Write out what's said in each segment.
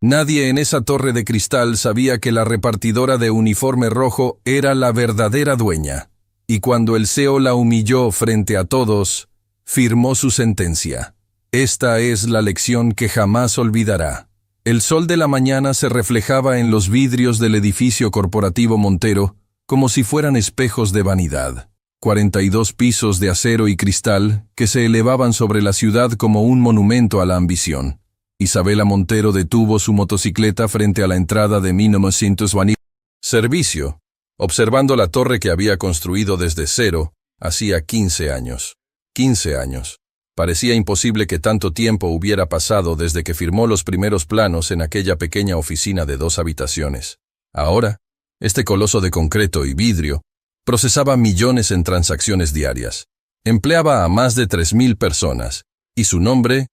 Nadie en esa torre de cristal sabía que la repartidora de uniforme rojo era la verdadera dueña. Y cuando el CEO la humilló frente a todos, firmó su sentencia. Esta es la lección que jamás olvidará. El sol de la mañana se reflejaba en los vidrios del edificio corporativo Montero como si fueran espejos de vanidad. 42 pisos de acero y cristal que se elevaban sobre la ciudad como un monumento a la ambición. Isabela Montero detuvo su motocicleta frente a la entrada de 1920 Servicio, observando la torre que había construido desde cero hacía 15 años. 15 años. Parecía imposible que tanto tiempo hubiera pasado desde que firmó los primeros planos en aquella pequeña oficina de 2 habitaciones. Ahora, este coloso de concreto y vidrio procesaba millones en transacciones diarias. Empleaba a más de 3,000 personas, y su nombre,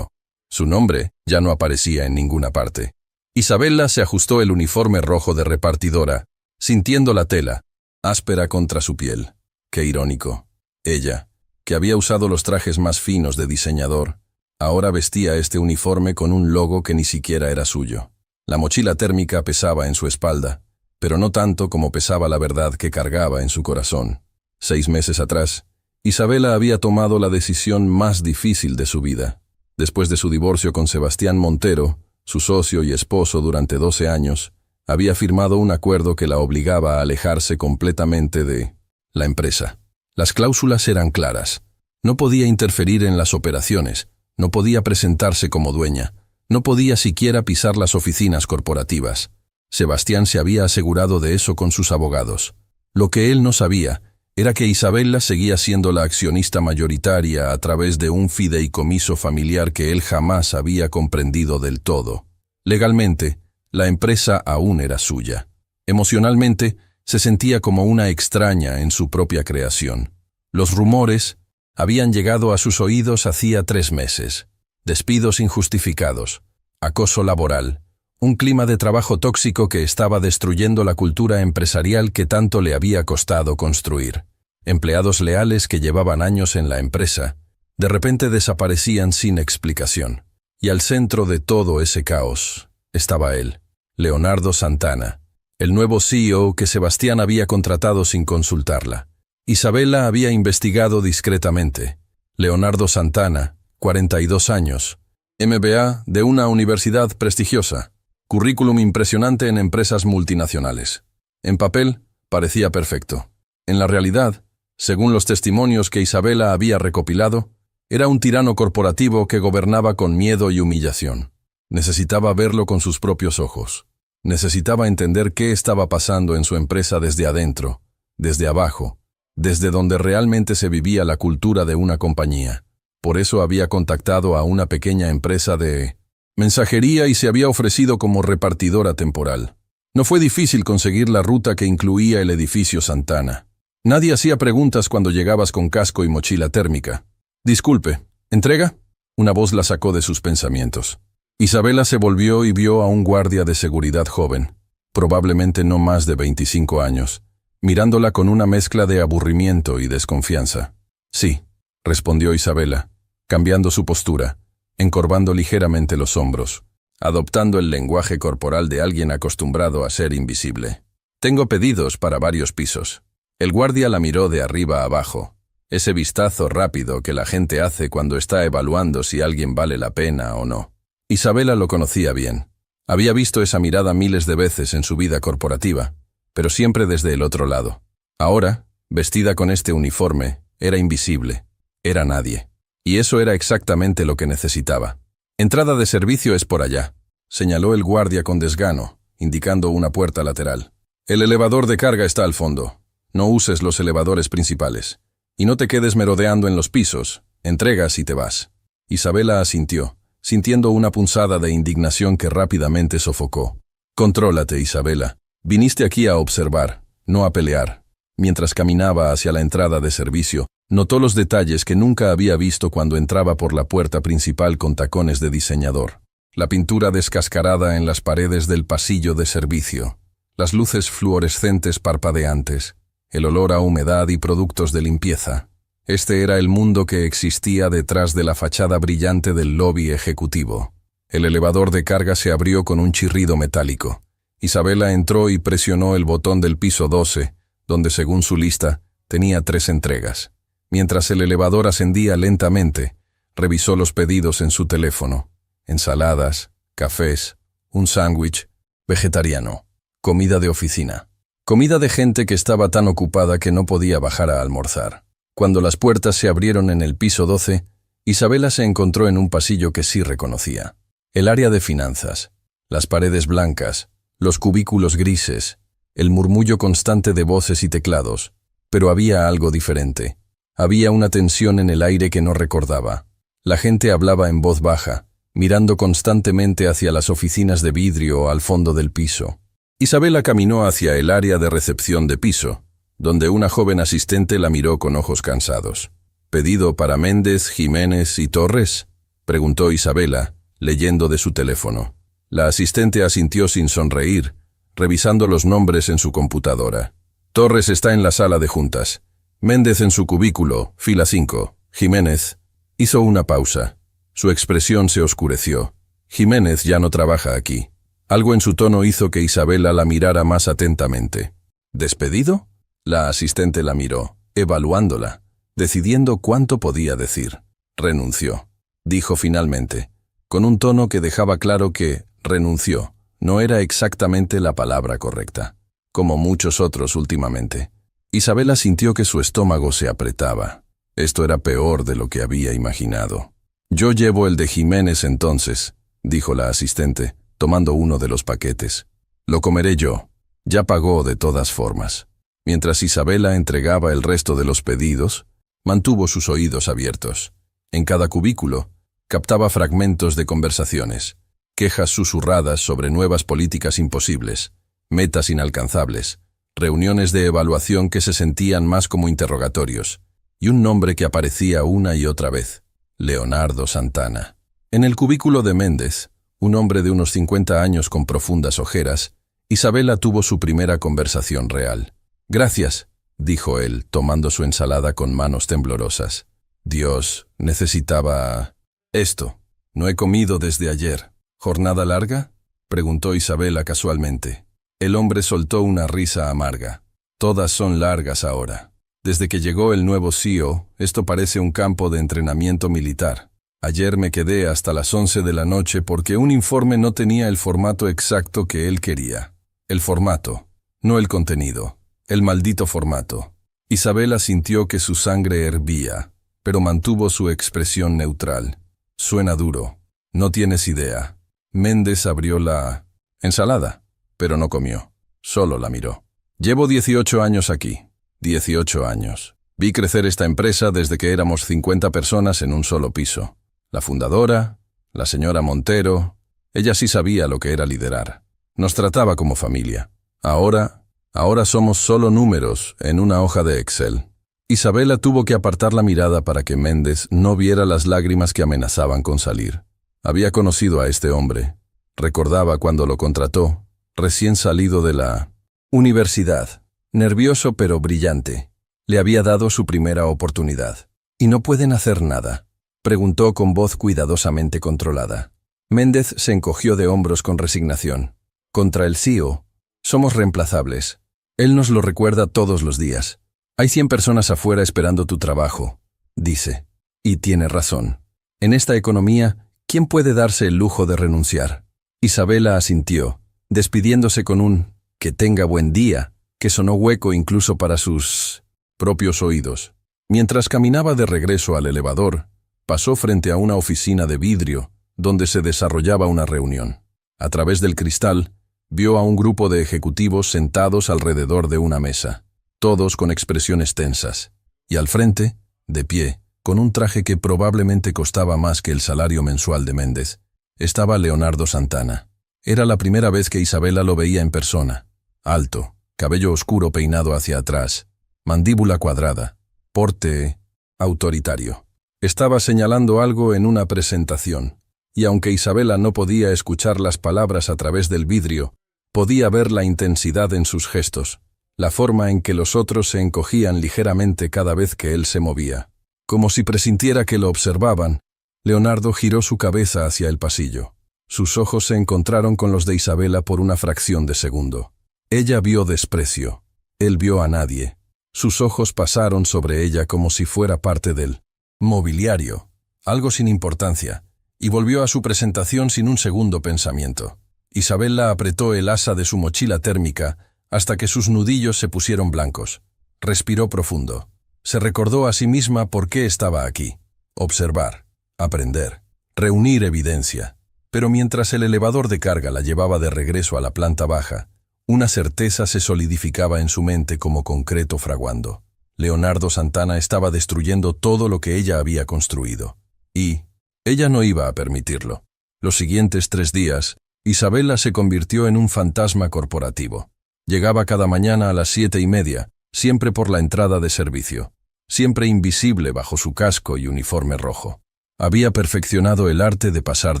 su nombre ya no aparecía en ninguna parte. Isabela se ajustó el uniforme rojo de repartidora, sintiendo la tela, áspera contra su piel. Qué irónico. Ella, que había usado los trajes más finos de diseñador, ahora vestía este uniforme con un logo que ni siquiera era suyo. La mochila térmica pesaba en su espalda, pero no tanto como pesaba la verdad que cargaba en su corazón. 6 meses atrás, Isabela había tomado la decisión más difícil de su vida. Después de su divorcio con Sebastián Montero, su socio y esposo durante 12 años, había firmado un acuerdo que la obligaba a alejarse completamente de la empresa. Las cláusulas eran claras. No podía interferir en las operaciones, no podía presentarse como dueña, no podía siquiera pisar las oficinas corporativas. Sebastián se había asegurado de eso con sus abogados. Lo que él no sabía era que Isabela seguía siendo la accionista mayoritaria a través de un fideicomiso familiar que él jamás había comprendido del todo. Legalmente, la empresa aún era suya. Emocionalmente, se sentía como una extraña en su propia creación. Los rumores habían llegado a sus oídos hacía 3 meses. Despidos injustificados, acoso laboral, un clima de trabajo tóxico que estaba destruyendo la cultura empresarial que tanto le había costado construir. Empleados leales que llevaban años en la empresa, de repente desaparecían sin explicación. Y al centro de todo ese caos estaba él, Leonardo Santana, el nuevo CEO que Sebastián había contratado sin consultarla. Isabela había investigado discretamente. Leonardo Santana, 42 años, MBA de una universidad prestigiosa, currículum impresionante en empresas multinacionales. En papel, parecía perfecto. En la realidad, según los testimonios que Isabela había recopilado, era un tirano corporativo que gobernaba con miedo y humillación. Necesitaba verlo con sus propios ojos. Necesitaba entender qué estaba pasando en su empresa desde adentro, desde abajo, desde donde realmente se vivía la cultura de una compañía. Por eso había contactado a una pequeña empresa de mensajería y se había ofrecido como repartidora temporal. No fue difícil conseguir la ruta que incluía el edificio Santana. Nadie hacía preguntas cuando llegabas con casco y mochila térmica. «Disculpe, ¿entrega?». Una voz la sacó de sus pensamientos. Isabela se volvió y vio a un guardia de seguridad joven, probablemente no más de 25 años, mirándola con una mezcla de aburrimiento y desconfianza. «Sí», respondió Isabela, cambiando su postura, encorvando ligeramente los hombros, adoptando el lenguaje corporal de alguien acostumbrado a ser invisible. «Tengo pedidos para varios pisos». El guardia la miró de arriba a abajo, ese vistazo rápido que la gente hace cuando está evaluando si alguien vale la pena o no. Isabela lo conocía bien. Había visto esa mirada miles de veces en su vida corporativa, pero siempre desde el otro lado. Ahora, vestida con este uniforme, era invisible, era nadie. Y eso era exactamente lo que necesitaba. «Entrada de servicio es por allá», señaló el guardia con desgano, indicando una puerta lateral. «El elevador de carga está al fondo. No uses los elevadores principales. Y no te quedes merodeando en los pisos. Entregas y te vas». Isabela asintió, sintiendo una punzada de indignación que rápidamente sofocó. «Contrólate, Isabela. Viniste aquí a observar, no a pelear». Mientras caminaba hacia la entrada de servicio, notó los detalles que nunca había visto cuando entraba por la puerta principal con tacones de diseñador. La pintura descascarada en las paredes del pasillo de servicio, las luces fluorescentes parpadeantes, el olor a humedad y productos de limpieza. Este era el mundo que existía detrás de la fachada brillante del lobby ejecutivo. El elevador de carga se abrió con un chirrido metálico. Isabela entró y presionó el botón del piso 12, donde, según su lista, tenía 3 entregas. Mientras el elevador ascendía lentamente, revisó los pedidos en su teléfono. Ensaladas, cafés, un sándwich, vegetariano, comida de oficina. Comida de gente que estaba tan ocupada que no podía bajar a almorzar. Cuando las puertas se abrieron en el piso 12, Isabela se encontró en un pasillo que sí reconocía. El área de finanzas, las paredes blancas, los cubículos grises, el murmullo constante de voces y teclados. Pero había algo diferente. Había una tensión en el aire que no recordaba. La gente hablaba en voz baja, mirando constantemente hacia las oficinas de vidrio al fondo del piso. Isabela caminó hacia el área de recepción de piso, donde una joven asistente la miró con ojos cansados. «¿Pedido para Méndez, Jiménez y Torres?», preguntó Isabela, leyendo de su teléfono. La asistente asintió sin sonreír, revisando los nombres en su computadora. «Torres está en la sala de juntas. Méndez en su cubículo, fila 5. Jiménez». Hizo una pausa. Su expresión se oscureció. «Jiménez ya no trabaja aquí». Algo en su tono hizo que Isabela la mirara más atentamente. «¿Despedido?». La asistente la miró, evaluándola, decidiendo cuánto podía decir. «Renunció», dijo finalmente, con un tono que dejaba claro que «renunció» no era exactamente la palabra correcta, como muchos otros últimamente. Isabela sintió que su estómago se apretaba. Esto era peor de lo que había imaginado. «Yo llevo el de Jiménez entonces», dijo la asistente, tomando uno de los paquetes. «Lo comeré yo. Ya pagó de todas formas». Mientras Isabela entregaba el resto de los pedidos, mantuvo sus oídos abiertos. En cada cubículo, captaba fragmentos de conversaciones, quejas susurradas sobre nuevas políticas imposibles, metas inalcanzables, reuniones de evaluación que se sentían más como interrogatorios, y un nombre que aparecía una y otra vez: Leonardo Santana. En el cubículo de Méndez, un hombre de unos 50 años con profundas ojeras, Isabela tuvo su primera conversación real. «Gracias», dijo él, tomando su ensalada con manos temblorosas. «Dios, necesitaba esto. No he comido desde ayer». «¿Jornada larga?», preguntó Isabela casualmente. El hombre soltó una risa amarga. «Todas son largas ahora. Desde que llegó el nuevo CEO, esto parece un campo de entrenamiento militar. Ayer me quedé hasta las 11 de la noche porque un informe no tenía el formato exacto que él quería. El formato, no el contenido. El maldito formato». Isabela sintió que su sangre hervía, pero mantuvo su expresión neutral. «Suena duro. No tienes idea». Méndez abrió la ensalada, pero no comió. Solo la miró. «Llevo 18 años aquí. 18 años. Vi crecer esta empresa desde que éramos 50 personas en un solo piso. La fundadora, la señora Montero, ella sí sabía lo que era liderar. Nos trataba como familia. Ahora somos solo números en una hoja de Excel». Isabela tuvo que apartar la mirada para que Méndez no viera las lágrimas que amenazaban con salir. Había conocido a este hombre. Recordaba cuando lo contrató, recién salido de la universidad. Nervioso pero brillante. Le había dado su primera oportunidad. «¿Y no pueden hacer nada?», preguntó con voz cuidadosamente controlada. Méndez se encogió de hombros con resignación. «Contra el CEO, somos reemplazables. Él nos lo recuerda todos los días. Hay 100 personas afuera esperando tu trabajo», dice. Y tiene razón. En esta economía, ¿quién puede darse el lujo de renunciar? Isabela asintió, despidiéndose con un «que tenga buen día», que sonó hueco incluso para sus propios oídos. Mientras caminaba de regreso al elevador, pasó frente a una oficina de vidrio donde se desarrollaba una reunión. A través del cristal, vio a un grupo de ejecutivos sentados alrededor de una mesa, todos con expresiones tensas, y al frente, de pie, con un traje que probablemente costaba más que el salario mensual de Méndez, estaba Leonardo Santana. Era la primera vez que Isabela lo veía en persona. Alto, cabello oscuro peinado hacia atrás, mandíbula cuadrada, porte autoritario. Estaba señalando algo en una presentación, y aunque Isabela no podía escuchar las palabras a través del vidrio, podía ver la intensidad en sus gestos, la forma en que los otros se encogían ligeramente cada vez que él se movía. Como si presintiera que lo observaban, Leonardo giró su cabeza hacia el pasillo. Sus ojos se encontraron con los de Isabela por una fracción de segundo. Ella vio desprecio. Él vio a nadie. Sus ojos pasaron sobre ella como si fuera parte del mobiliario, algo sin importancia, y volvió a su presentación sin un segundo pensamiento. Isabela apretó el asa de su mochila térmica hasta que sus nudillos se pusieron blancos. Respiró profundo. Se recordó a sí misma por qué estaba aquí. Observar, aprender, reunir evidencia. Pero mientras el elevador de carga la llevaba de regreso a la planta baja, una certeza se solidificaba en su mente como concreto fraguando. Leonardo Santana estaba destruyendo todo lo que ella había construido. Y ella no iba a permitirlo. Los siguientes 3 días, Isabela se convirtió en un fantasma corporativo. Llegaba cada mañana a las 7:30, siempre por la entrada de servicio, siempre invisible bajo su casco y uniforme rojo. Había perfeccionado el arte de pasar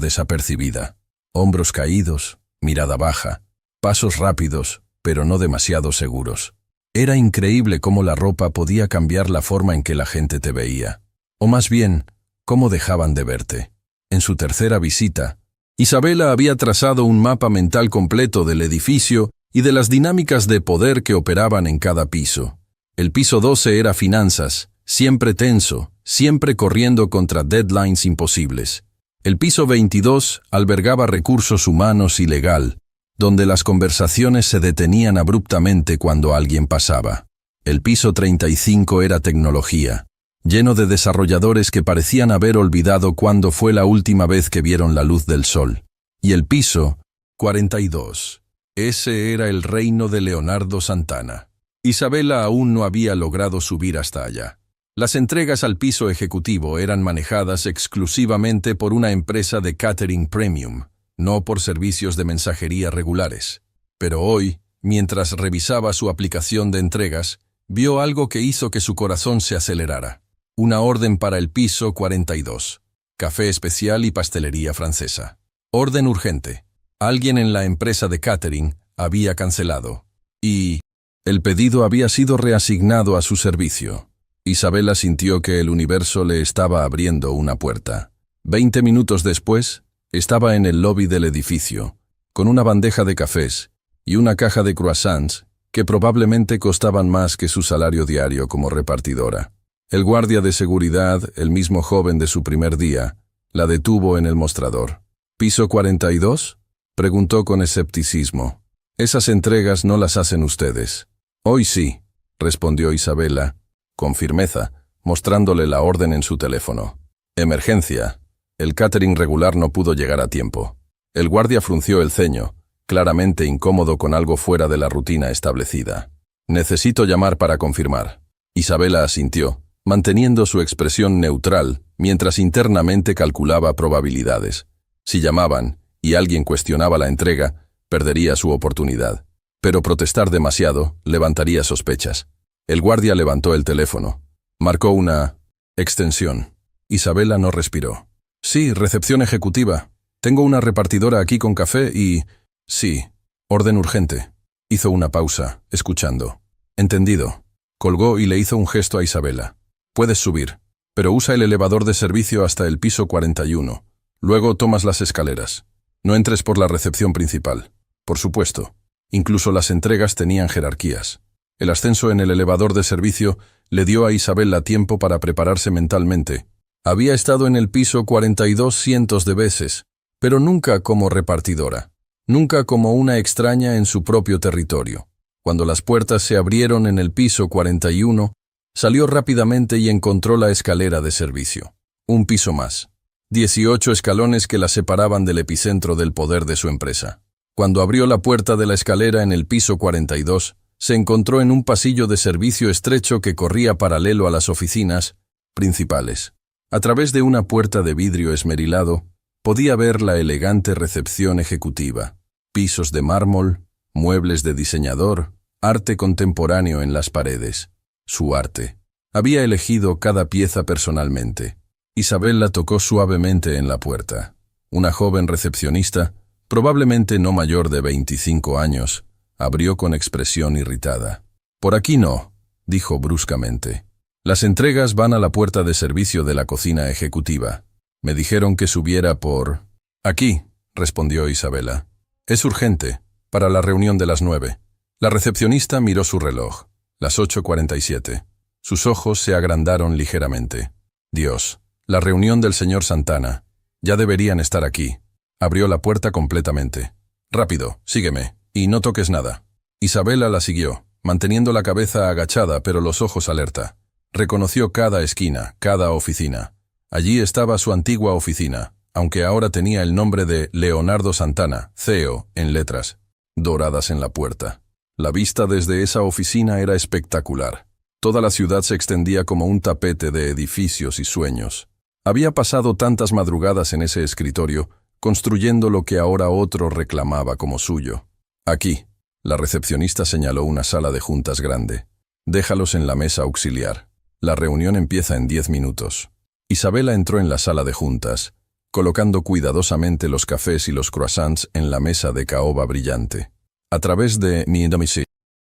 desapercibida. Hombros caídos, mirada baja, pasos rápidos, pero no demasiado seguros. Era increíble cómo la ropa podía cambiar la forma en que la gente te veía. O más bien, cómo dejaban de verte. En su tercera visita, Isabela había trazado un mapa mental completo del edificio y de las dinámicas de poder que operaban en cada piso. El piso 12 era finanzas, siempre tenso, siempre corriendo contra deadlines imposibles. El piso 22 albergaba recursos humanos y legal, donde las conversaciones se detenían abruptamente cuando alguien pasaba. El piso 35 era tecnología, lleno de desarrolladores que parecían haber olvidado cuándo fue la última vez que vieron la luz del sol. Y el piso 42. Ese era el reino de Leonardo Santana. Isabela aún no había logrado subir hasta allá. Las entregas al piso ejecutivo eran manejadas exclusivamente por una empresa de catering premium, no por servicios de mensajería regulares. Pero hoy, mientras revisaba su aplicación de entregas, vio algo que hizo que su corazón se acelerara. Una orden para el piso 42. Café especial y pastelería francesa. Orden urgente. Alguien en la empresa de catering había cancelado. Y el pedido había sido reasignado a su servicio. Isabela sintió que el universo le estaba abriendo una puerta. 20 minutos después, estaba en el lobby del edificio, con una bandeja de cafés y una caja de croissants que probablemente costaban más que su salario diario como repartidora. El guardia de seguridad, el mismo joven de su primer día, la detuvo en el mostrador. ¿Piso 42? Preguntó con escepticismo. Esas entregas no las hacen ustedes. Hoy sí, respondió Isabela, con firmeza, mostrándole la orden en su teléfono. Emergencia. El catering regular no pudo llegar a tiempo. El guardia frunció el ceño, claramente incómodo con algo fuera de la rutina establecida. Necesito llamar para confirmar. Isabela asintió, manteniendo su expresión neutral, mientras internamente calculaba probabilidades. Si llamaban, y alguien cuestionaba la entrega, perdería su oportunidad. Pero protestar demasiado levantaría sospechas. El guardia levantó el teléfono. Marcó una extensión. Isabela no respiró. Sí, recepción ejecutiva. Tengo una repartidora aquí con café y... Sí, orden urgente. Hizo una pausa, escuchando. Entendido. Colgó y le hizo un gesto a Isabela. Puedes subir, pero usa el elevador de servicio hasta el piso 41. Luego tomas las escaleras. No entres por la recepción principal. Por supuesto. Incluso las entregas tenían jerarquías. El ascenso en el elevador de servicio le dio a Isabela tiempo para prepararse mentalmente. Había estado en el piso 42 cientos de veces, pero nunca como repartidora, nunca como una extraña en su propio territorio. Cuando las puertas se abrieron en el piso 41, salió rápidamente y encontró la escalera de servicio. Un piso más. 18 escalones que la separaban del epicentro del poder de su empresa. Cuando abrió la puerta de la escalera en el piso 42, se encontró en un pasillo de servicio estrecho que corría paralelo a las oficinas principales. A través de una puerta de vidrio esmerilado, podía ver la elegante recepción ejecutiva, pisos de mármol, muebles de diseñador, arte contemporáneo en las paredes. Su arte. Había elegido cada pieza personalmente. Isabela tocó suavemente en la puerta. Una joven recepcionista, probablemente no mayor de 25 años, abrió con expresión irritada. «Por aquí no», dijo bruscamente. «Las entregas van a la puerta de servicio de la cocina ejecutiva. Me dijeron que subiera por...» «Aquí», respondió Isabela. Es urgente, para la reunión de las 9. La recepcionista miró su reloj. Las 8:47. Sus ojos se agrandaron ligeramente. Dios, la reunión del señor Santana. Ya deberían estar aquí. Abrió la puerta completamente. Rápido, sígueme, y no toques nada. Isabela la siguió, manteniendo la cabeza agachada pero los ojos alerta. Reconoció cada esquina, cada oficina. Allí estaba su antigua oficina, aunque ahora tenía el nombre de Leonardo Santana, CEO, en letras doradas en la puerta. La vista desde esa oficina era espectacular. Toda la ciudad se extendía como un tapete de edificios y sueños. Había pasado tantas madrugadas en ese escritorio, construyendo lo que ahora otro reclamaba como suyo. Aquí, la recepcionista señaló una sala de juntas grande. Déjalos en la mesa auxiliar. La reunión empieza en 10 minutos. Isabela entró en la sala de juntas, colocando cuidadosamente los cafés y los croissants en la mesa de caoba brillante. A través de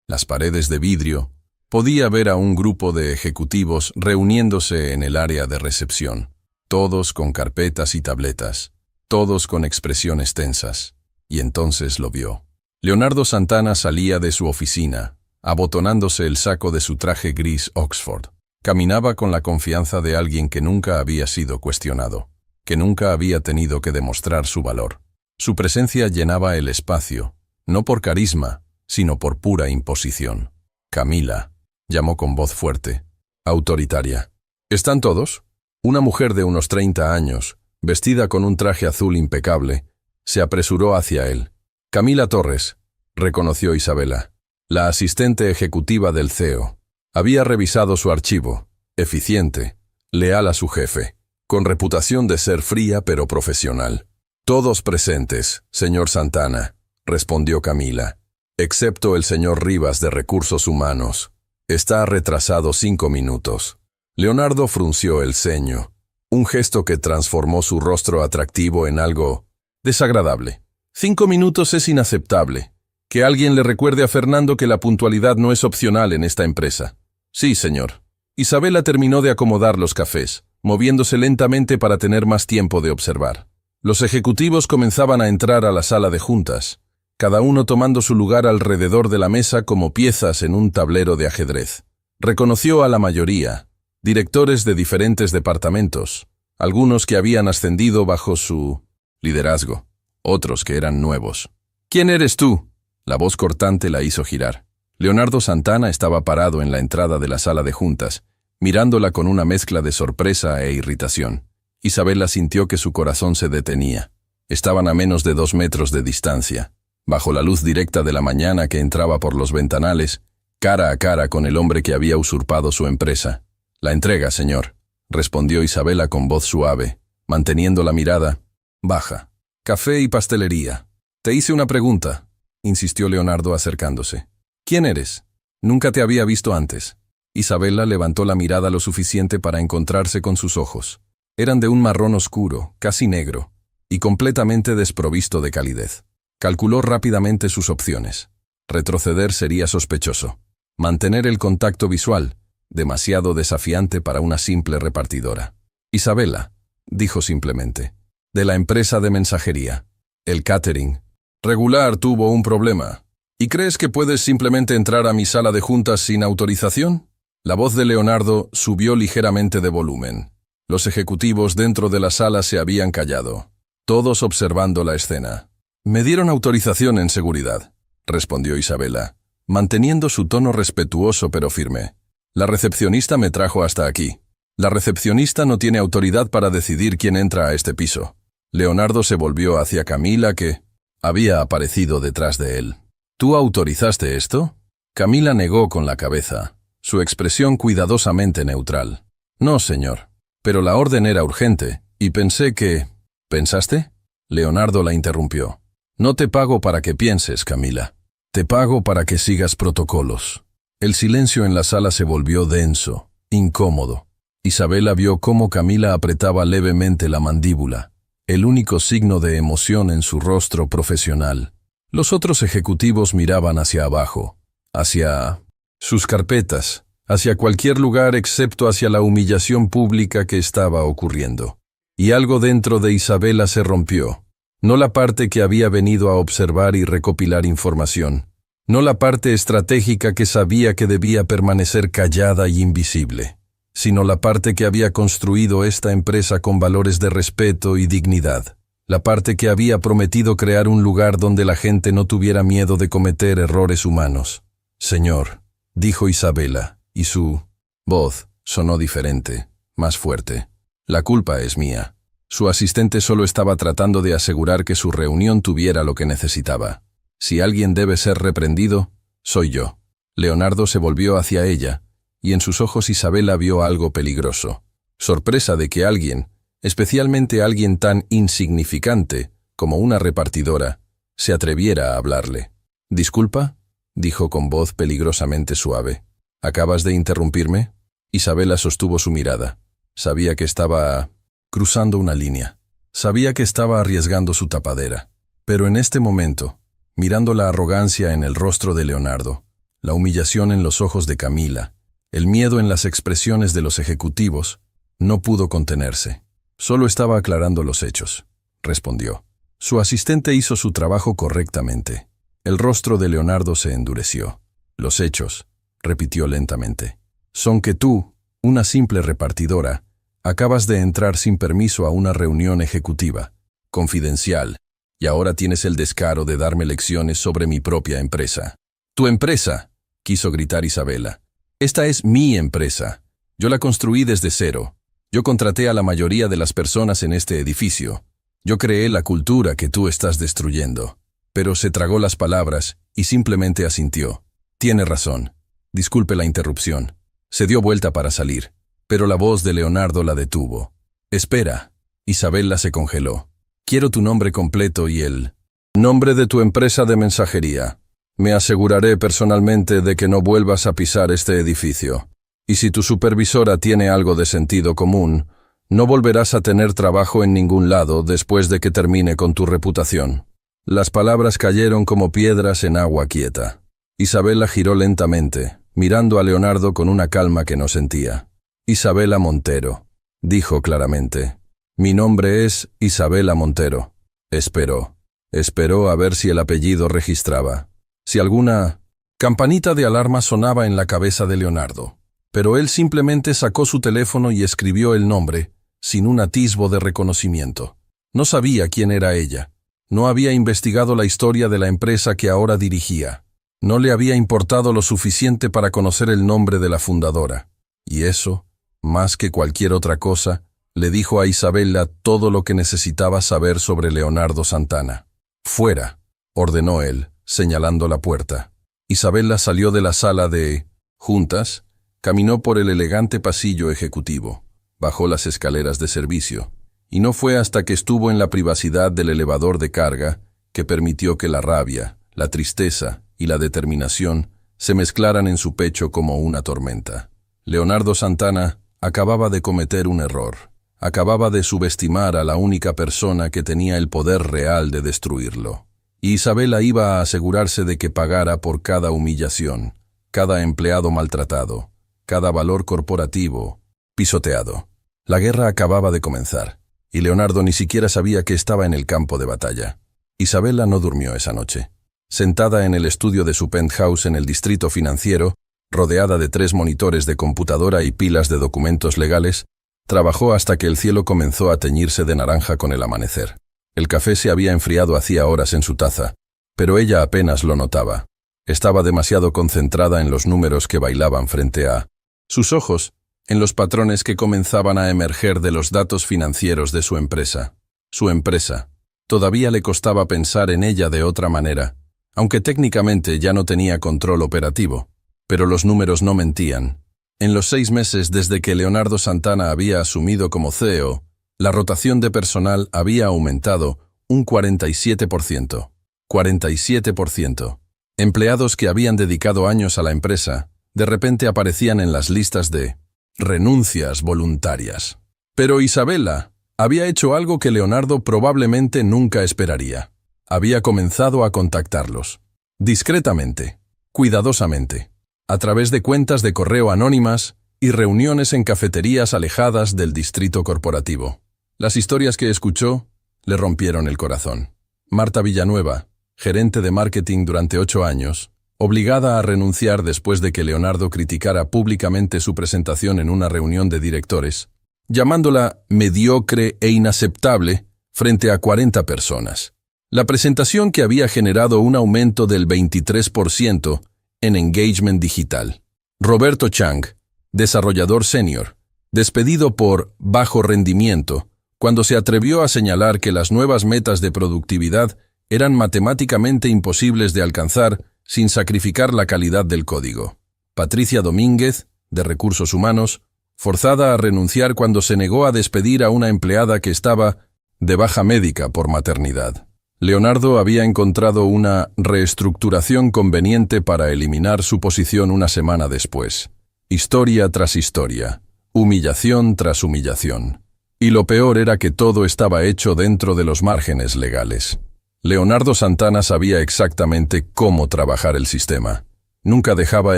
las paredes de vidrio, podía ver a un grupo de ejecutivos reuniéndose en el área de recepción, todos con carpetas y tabletas, todos con expresiones tensas, y entonces lo vio. Leonardo Santana salía de su oficina, abotonándose el saco de su traje gris Oxford. Caminaba con la confianza de alguien que nunca había sido cuestionado, que nunca había tenido que demostrar su valor. Su presencia llenaba el espacio, no por carisma, sino por pura imposición. Camila, llamó con voz fuerte, autoritaria. ¿Están todos? Una mujer de unos 30 años, vestida con un traje azul impecable, se apresuró hacia él. Camila Torres, reconoció Isabela, la asistente ejecutiva del CEO. Había revisado su archivo, eficiente, leal a su jefe, con reputación de ser fría pero profesional. Todos presentes, señor Santana, respondió Camila, excepto el señor Rivas de Recursos Humanos. Está retrasado 5 minutos. Leonardo frunció el ceño, un gesto que transformó su rostro atractivo en algo desagradable. 5 minutos es inaceptable. Que alguien le recuerde a Fernando que la puntualidad no es opcional en esta empresa. Sí, señor. Isabela terminó de acomodar los cafés, moviéndose lentamente para tener más tiempo de observar. Los ejecutivos comenzaban a entrar a la sala de juntas, cada uno tomando su lugar alrededor de la mesa como piezas en un tablero de ajedrez. Reconoció a la mayoría, directores de diferentes departamentos, algunos que habían ascendido bajo su liderazgo, otros que eran nuevos. ¿Quién eres tú? La voz cortante la hizo girar. Leonardo Santana estaba parado en la entrada de la sala de juntas, mirándola con una mezcla de sorpresa e irritación. Isabela sintió que su corazón se detenía. Estaban a menos de 2 metros de distancia, bajo la luz directa de la mañana que entraba por los ventanales, cara a cara con el hombre que había usurpado su empresa. La entrega, señor, respondió Isabela con voz suave, manteniendo la mirada baja. Café y pastelería. Te hice una pregunta, insistió Leonardo acercándose. ¿Quién eres? Nunca te había visto antes. Isabela levantó la mirada lo suficiente para encontrarse con sus ojos. Eran de un marrón oscuro, casi negro, y completamente desprovisto de calidez. Calculó rápidamente sus opciones. Retroceder sería sospechoso. Mantener el contacto visual, demasiado desafiante para una simple repartidora. Isabela, dijo simplemente, de la empresa de mensajería. El catering. Regular tuvo un problema. ¿Y crees que puedes simplemente entrar a mi sala de juntas sin autorización? La voz de Leonardo subió ligeramente de volumen. Los ejecutivos dentro de la sala se habían callado, todos observando la escena. Me dieron autorización en seguridad, respondió Isabela, manteniendo su tono respetuoso pero firme. La recepcionista me trajo hasta aquí. La recepcionista no tiene autoridad para decidir quién entra a este piso. Leonardo se volvió hacia Camila que había aparecido detrás de él. ¿Tú autorizaste esto? Camila negó con la cabeza, su expresión cuidadosamente neutral. No, señor. Pero la orden era urgente, y pensé que... ¿Pensaste? Leonardo la interrumpió. No te pago para que pienses, Camila. Te pago para que sigas protocolos. El silencio en la sala se volvió denso, incómodo. Isabela vio cómo Camila apretaba levemente la mandíbula, el único signo de emoción en su rostro profesional. Los otros ejecutivos miraban hacia abajo, hacia sus carpetas, hacia cualquier lugar excepto hacia la humillación pública que estaba ocurriendo. Y algo dentro de Isabela se rompió. No la parte que había venido a observar y recopilar información. No la parte estratégica que sabía que debía permanecer callada y invisible, sino la parte que había construido esta empresa con valores de respeto y dignidad. La parte que había prometido crear un lugar donde la gente no tuviera miedo de cometer errores humanos. «Señor», dijo Isabela, y su voz sonó diferente, más fuerte. «La culpa es mía». Su asistente solo estaba tratando de asegurar que su reunión tuviera lo que necesitaba. «Si alguien debe ser reprendido, soy yo». Leonardo se volvió hacia ella, y en sus ojos Isabela vio algo peligroso. Sorpresa de que alguien, especialmente alguien tan insignificante como una repartidora, se atreviera a hablarle. «¿Disculpa?», dijo con voz peligrosamente suave. «¿Acabas de interrumpirme?». Isabela sostuvo su mirada. Sabía que estaba cruzando una línea. Sabía que estaba arriesgando su tapadera. Pero en este momento, mirando la arrogancia en el rostro de Leonardo, la humillación en los ojos de Camila, el miedo en las expresiones de los ejecutivos, no pudo contenerse. «Solo estaba aclarando los hechos», respondió. Su asistente hizo su trabajo correctamente. El rostro de Leonardo se endureció. «Los hechos», repitió lentamente, «son que tú, una simple repartidora, acabas de entrar sin permiso a una reunión ejecutiva, confidencial, y ahora tienes el descaro de darme lecciones sobre mi propia empresa». «¿Tu empresa?», quiso gritar Isabela. «Esta es mi empresa. Yo la construí desde cero. Yo contraté a la mayoría de las personas en este edificio. Yo creé la cultura que tú estás destruyendo». Pero se tragó las palabras y simplemente asintió. «Tiene razón. Disculpe la interrupción». Se dio vuelta para salir, pero la voz de Leonardo la detuvo. «Espera». Isabela se congeló. «Quiero tu nombre completo y el nombre de tu empresa de mensajería. Me aseguraré personalmente de que no vuelvas a pisar este edificio. Y si tu supervisora tiene algo de sentido común, no volverás a tener trabajo en ningún lado después de que termine con tu reputación». Las palabras cayeron como piedras en agua quieta. Isabela giró lentamente, mirando a Leonardo con una calma que no sentía. «Isabela Montero», dijo claramente. «Mi nombre es Isabela Montero». Esperó a ver si el apellido registraba. Si alguna campanita de alarma sonaba en la cabeza de Leonardo. Pero él simplemente sacó su teléfono y escribió el nombre, sin un atisbo de reconocimiento. No sabía quién era ella. No había investigado la historia de la empresa que ahora dirigía. No le había importado lo suficiente para conocer el nombre de la fundadora. Y eso, más que cualquier otra cosa, le dijo a Isabela todo lo que necesitaba saber sobre Leonardo Santana. «Fuera», ordenó él, señalando la puerta. Isabela salió de la sala de juntas, caminó por el elegante pasillo ejecutivo, bajó las escaleras de servicio, y no fue hasta que estuvo en la privacidad del elevador de carga que permitió que la rabia, la tristeza y la determinación se mezclaran en su pecho como una tormenta. Leonardo Santana acababa de cometer un error. Acababa de subestimar a la única persona que tenía el poder real de destruirlo. Y Isabela iba a asegurarse de que pagara por cada humillación, cada empleado maltratado, cada valor corporativo pisoteado. La guerra acababa de comenzar. Y Leonardo ni siquiera sabía que estaba en el campo de batalla. Isabela no durmió esa noche. Sentada en el estudio de su penthouse en el distrito financiero, rodeada de 3 monitores de computadora y pilas de documentos legales, trabajó hasta que el cielo comenzó a teñirse de naranja con el amanecer. El café se había enfriado hacía horas en su taza, pero ella apenas lo notaba. Estaba demasiado concentrada en los números que bailaban frente a sus ojos, en los patrones que comenzaban a emerger de los datos financieros de su empresa. Su empresa. Todavía le costaba pensar en ella de otra manera, aunque técnicamente ya no tenía control operativo. Pero los números no mentían. En los 6 meses desde que Leonardo Santana había asumido como CEO, la rotación de personal había aumentado un 47%. 47%. Empleados que habían dedicado años a la empresa, de repente aparecían en las listas de renuncias voluntarias. Pero Isabela había hecho algo que Leonardo probablemente nunca esperaría. Había comenzado a contactarlos. Discretamente, cuidadosamente, a través de cuentas de correo anónimas y reuniones en cafeterías alejadas del distrito corporativo. Las historias que escuchó, le rompieron el corazón. Marta Villanueva, gerente de marketing durante 8 años, obligada a renunciar después de que Leonardo criticara públicamente su presentación en una reunión de directores, llamándola mediocre e inaceptable frente a 40 personas. La presentación que había generado un aumento del 23% en engagement digital. Roberto Chang, desarrollador senior, despedido por bajo rendimiento, cuando se atrevió a señalar que las nuevas metas de productividad eran matemáticamente imposibles de alcanzar sin sacrificar la calidad del código. Patricia Domínguez, de Recursos Humanos, forzada a renunciar cuando se negó a despedir a una empleada que estaba de baja médica por maternidad. Leonardo había encontrado una reestructuración conveniente para eliminar su posición una semana después. Historia tras historia, humillación tras humillación. Y lo peor era que todo estaba hecho dentro de los márgenes legales. Leonardo Santana sabía exactamente cómo trabajar el sistema. Nunca dejaba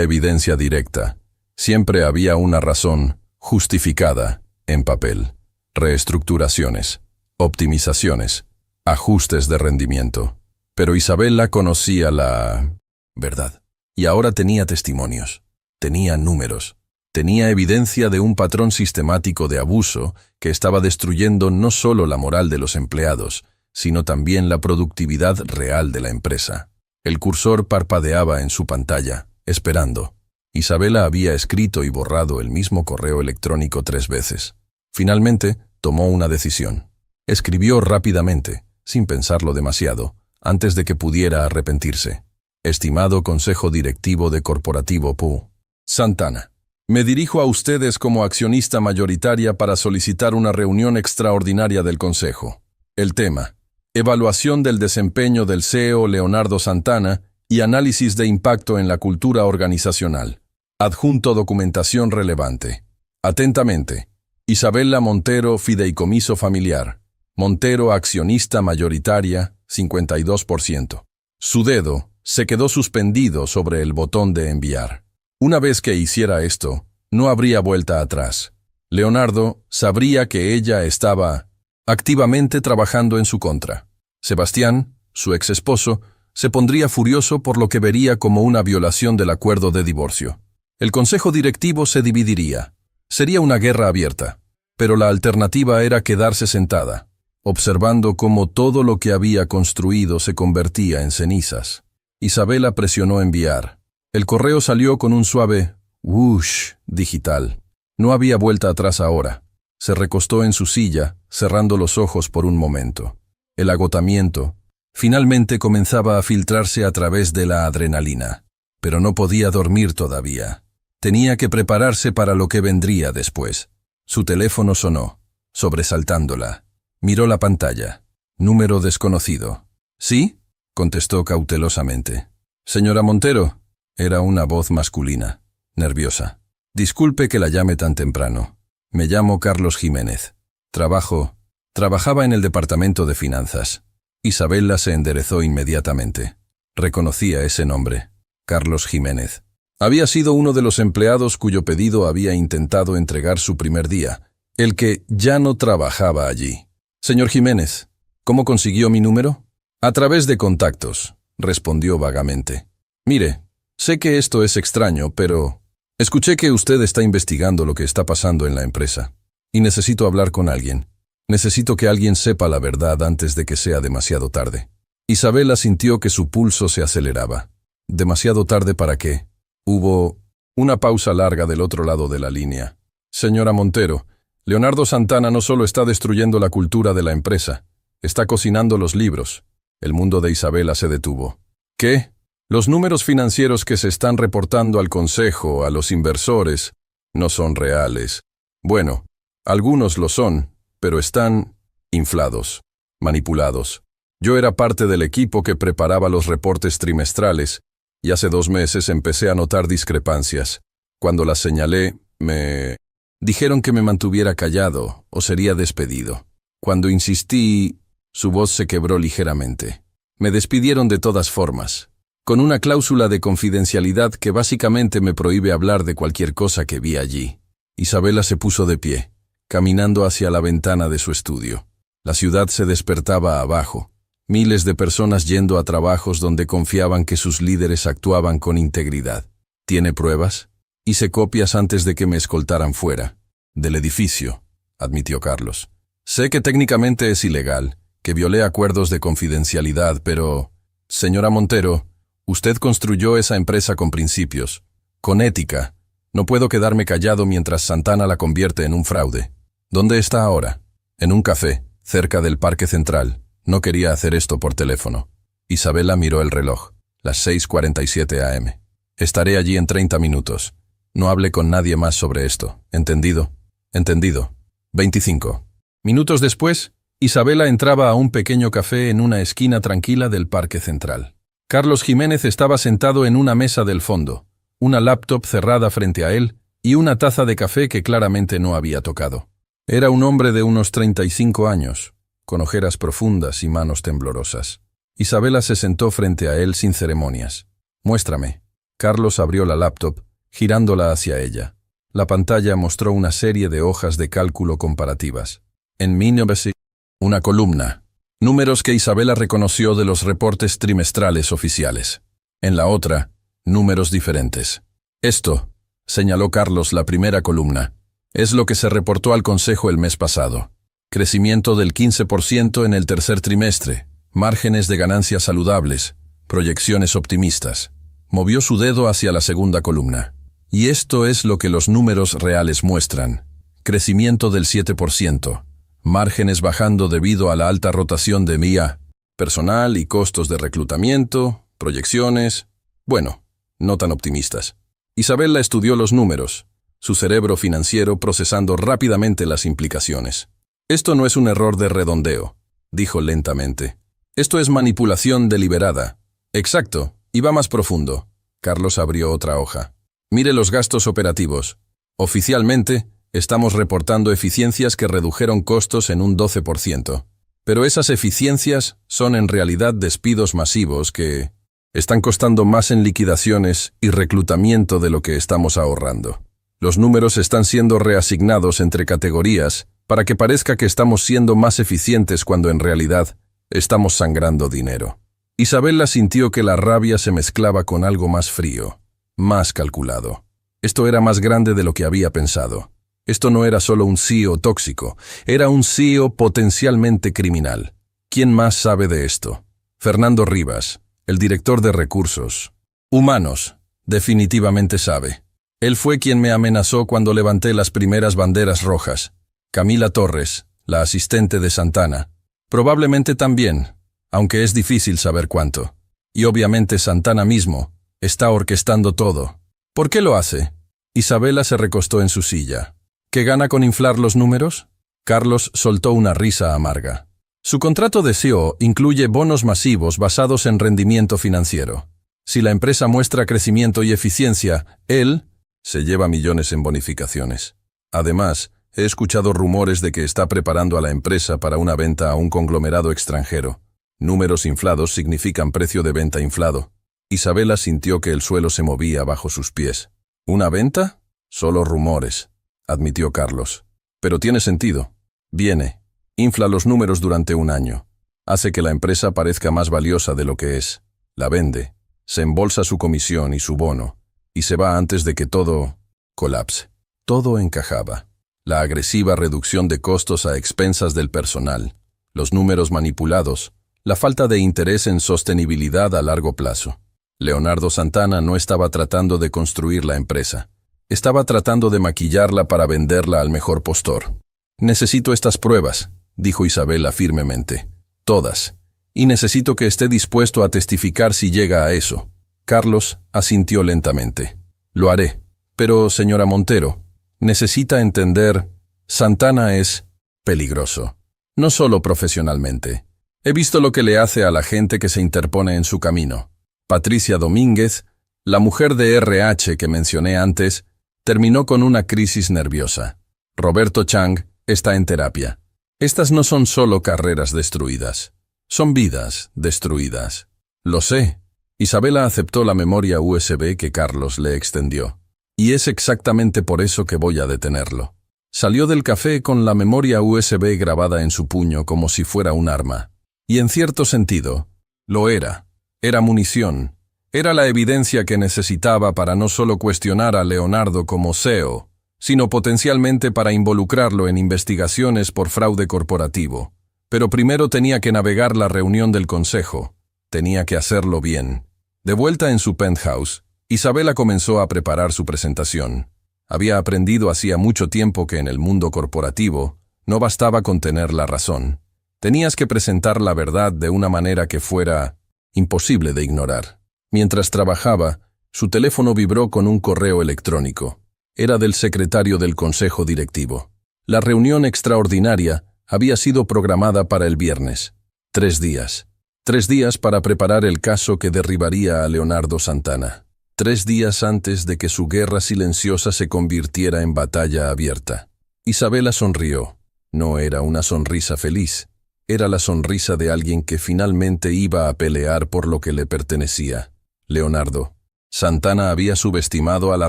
evidencia directa. Siempre había una razón justificada en papel. Reestructuraciones, optimizaciones, ajustes de rendimiento. Pero Isabela conocía la verdad. Y ahora tenía testimonios, tenía números, tenía evidencia de un patrón sistemático de abuso que estaba destruyendo no solo la moral de los empleados, sino también la productividad real de la empresa. El cursor parpadeaba en su pantalla, esperando. Isabela había escrito y borrado el mismo correo electrónico 3 veces. Finalmente, tomó una decisión. Escribió rápidamente, sin pensarlo demasiado, antes de que pudiera arrepentirse. Estimado Consejo Directivo de Corporativo PU. Santana. Me dirijo a ustedes como accionista mayoritaria para solicitar una reunión extraordinaria del Consejo. El tema: evaluación del desempeño del CEO Leonardo Santana y análisis de impacto en la cultura organizacional. Adjunto documentación relevante. Atentamente. Isabela Montero, Fideicomiso Familiar. Montero, accionista mayoritaria, 52%. Su dedo se quedó suspendido sobre el botón de enviar. Una vez que hiciera esto, no habría vuelta atrás. Leonardo sabría que ella estaba activamente trabajando en su contra. Sebastián, su ex esposo, se pondría furioso por lo que vería como una violación del acuerdo de divorcio. El consejo directivo se dividiría. Sería una guerra abierta, pero la alternativa era quedarse sentada, observando cómo todo lo que había construido se convertía en cenizas. Isabela presionó enviar. El correo salió con un suave whoosh digital. No había vuelta atrás ahora. Se recostó en su silla, cerrando los ojos por un momento. El agotamiento finalmente comenzaba a filtrarse a través de la adrenalina, pero no podía dormir todavía. Tenía que prepararse para lo que vendría después. Su teléfono sonó, sobresaltándola. Miró la pantalla. Número desconocido. ¿Sí?, contestó cautelosamente. Señora Montero. Era una voz masculina, nerviosa. Disculpe que la llame tan temprano. Me llamo Carlos Jiménez. Trabajaba en el departamento de finanzas. Isabela se enderezó inmediatamente. Reconocía ese nombre. Carlos Jiménez. Había sido uno de los empleados cuyo pedido había intentado entregar su primer día, el que ya no trabajaba allí. Señor Jiménez, ¿cómo consiguió mi número? A través de contactos, respondió vagamente. Mire, sé que esto es extraño, pero escuché que usted está investigando lo que está pasando en la empresa. Y necesito hablar con alguien. Necesito que alguien sepa la verdad antes de que sea demasiado tarde. Isabela sintió que su pulso se aceleraba. ¿Demasiado tarde para qué? Hubo una pausa larga del otro lado de la línea. Señora Montero, Leonardo Santana no solo está destruyendo la cultura de la empresa, está cocinando los libros. El mundo de Isabela se detuvo. ¿Qué? Los números financieros que se están reportando al consejo, a los inversores, no son reales. Bueno, algunos lo son, pero están inflados, manipulados. Yo era parte del equipo que preparaba los reportes trimestrales, y hace 2 meses empecé a notar discrepancias. Cuando las señalé, me dijeron que me mantuviera callado o sería despedido. Cuando insistí, su voz se quebró ligeramente. Me despidieron de todas formas, con una cláusula de confidencialidad que básicamente me prohíbe hablar de cualquier cosa que vi allí. Isabela se puso de pie, caminando hacia la ventana de su estudio. La ciudad se despertaba abajo. Miles de personas yendo a trabajos donde confiaban que sus líderes actuaban con integridad. ¿Tiene pruebas? Hice copias antes de que me escoltaran fuera del edificio, admitió Carlos. Sé que técnicamente es ilegal, que violé acuerdos de confidencialidad, pero... Señora Montero, usted construyó esa empresa con principios, con ética. No puedo quedarme callado mientras Santana la convierte en un fraude. ¿Dónde está ahora? En un café, cerca del Parque Central. No quería hacer esto por teléfono. Isabela miró el reloj. Las 6:47 a.m. Estaré allí en 30 minutos. No hable con nadie más sobre esto. ¿Entendido? Entendido. 25. Minutos después, Isabela entraba a un pequeño café en una esquina tranquila del Parque Central. Carlos Jiménez estaba sentado en una mesa del fondo, una laptop cerrada frente a él y una taza de café que claramente no había tocado. Era un hombre de unos 35 años, con ojeras profundas y manos temblorosas. Isabela se sentó frente a él sin ceremonias. «Muéstrame». Carlos abrió la laptop, girándola hacia ella. La pantalla mostró una serie de hojas de cálculo comparativas. En 1900, una columna. Números que Isabela reconoció de los reportes trimestrales oficiales. En la otra, números diferentes. Esto, señaló Carlos la primera columna, es lo que se reportó al Consejo el mes pasado. Crecimiento del 15% en el tercer trimestre, márgenes de ganancias saludables, proyecciones optimistas. Movió su dedo hacia la segunda columna. Y esto es lo que los números reales muestran. Crecimiento del 7%, márgenes bajando debido a la alta rotación de MIA, personal y costos de reclutamiento, proyecciones, bueno, no tan optimistas. Isabela estudió los números, su cerebro financiero procesando rápidamente las implicaciones. Esto no es un error de redondeo, dijo lentamente. Esto es manipulación deliberada. Exacto, y va más profundo. Carlos abrió otra hoja. Mire los gastos operativos. Oficialmente, estamos reportando eficiencias que redujeron costos en un 12%. Pero esas eficiencias son en realidad despidos masivos que están costando más en liquidaciones y reclutamiento de lo que estamos ahorrando. Los números están siendo reasignados entre categorías para que parezca que estamos siendo más eficientes cuando en realidad estamos sangrando dinero. Isabela sintió que la rabia se mezclaba con algo más frío, más calculado. Esto era más grande de lo que había pensado. Esto no era solo un CEO tóxico, era un CEO potencialmente criminal. ¿Quién más sabe de esto? Fernando Rivas, el director de recursos humanos, definitivamente sabe. Él fue quien me amenazó cuando levanté las primeras banderas rojas. Camila Torres, la asistente de Santana, probablemente también, aunque es difícil saber cuánto. Y obviamente Santana mismo está orquestando todo. ¿Por qué lo hace? Isabela se recostó en su silla. ¿Qué gana con inflar los números? Carlos soltó una risa amarga. Su contrato de CEO incluye bonos masivos basados en rendimiento financiero. Si la empresa muestra crecimiento y eficiencia, él se lleva millones en bonificaciones. Además, he escuchado rumores de que está preparando a la empresa para una venta a un conglomerado extranjero. Números inflados significan precio de venta inflado. Isabela sintió que el suelo se movía bajo sus pies. ¿Una venta? Solo rumores, admitió Carlos. Pero tiene sentido. Viene, infla los números durante un año. Hace que la empresa parezca más valiosa de lo que es. La vende, se embolsa su comisión y su bono, y se va antes de que todo colapse. Todo encajaba. La agresiva reducción de costos a expensas del personal, los números manipulados, la falta de interés en sostenibilidad a largo plazo. Leonardo Santana no estaba tratando de construir la empresa. Estaba tratando de maquillarla para venderla al mejor postor. Necesito estas pruebas, dijo Isabela firmemente. Todas. Y necesito que esté dispuesto a testificar si llega a eso. Carlos asintió lentamente. Lo haré. Pero, señora Montero, necesita entender, Santana es peligroso. No solo profesionalmente. He visto lo que le hace a la gente que se interpone en su camino. Patricia Domínguez, la mujer de RH que mencioné antes, terminó con una crisis nerviosa. Roberto Chang está en terapia. Estas no son solo carreras destruidas. Son vidas destruidas. Lo sé. Isabela aceptó la memoria USB que Carlos le extendió. Y es exactamente por eso que voy a detenerlo. Salió del café con la memoria USB grabada en su puño como si fuera un arma. Y en cierto sentido, lo era. Era munición. Era la evidencia que necesitaba para no solo cuestionar a Leonardo como CEO, sino potencialmente para involucrarlo en investigaciones por fraude corporativo. Pero primero tenía que navegar la reunión del consejo. Tenía que hacerlo bien. De vuelta en su penthouse, Isabela comenzó a preparar su presentación. Había aprendido hacía mucho tiempo que en el mundo corporativo no bastaba con tener la razón. Tenías que presentar la verdad de una manera que fuera imposible de ignorar. Mientras trabajaba, su teléfono vibró con un correo electrónico. Era del secretario del consejo directivo. La reunión extraordinaria había sido programada para el viernes. 3 días. 3 días para preparar el caso que derribaría a Leonardo Santana. 3 días antes de que su guerra silenciosa se convirtiera en batalla abierta. Isabela sonrió. No era una sonrisa feliz. Era la sonrisa de alguien que finalmente iba a pelear por lo que le pertenecía. Leonardo. Santana había subestimado a la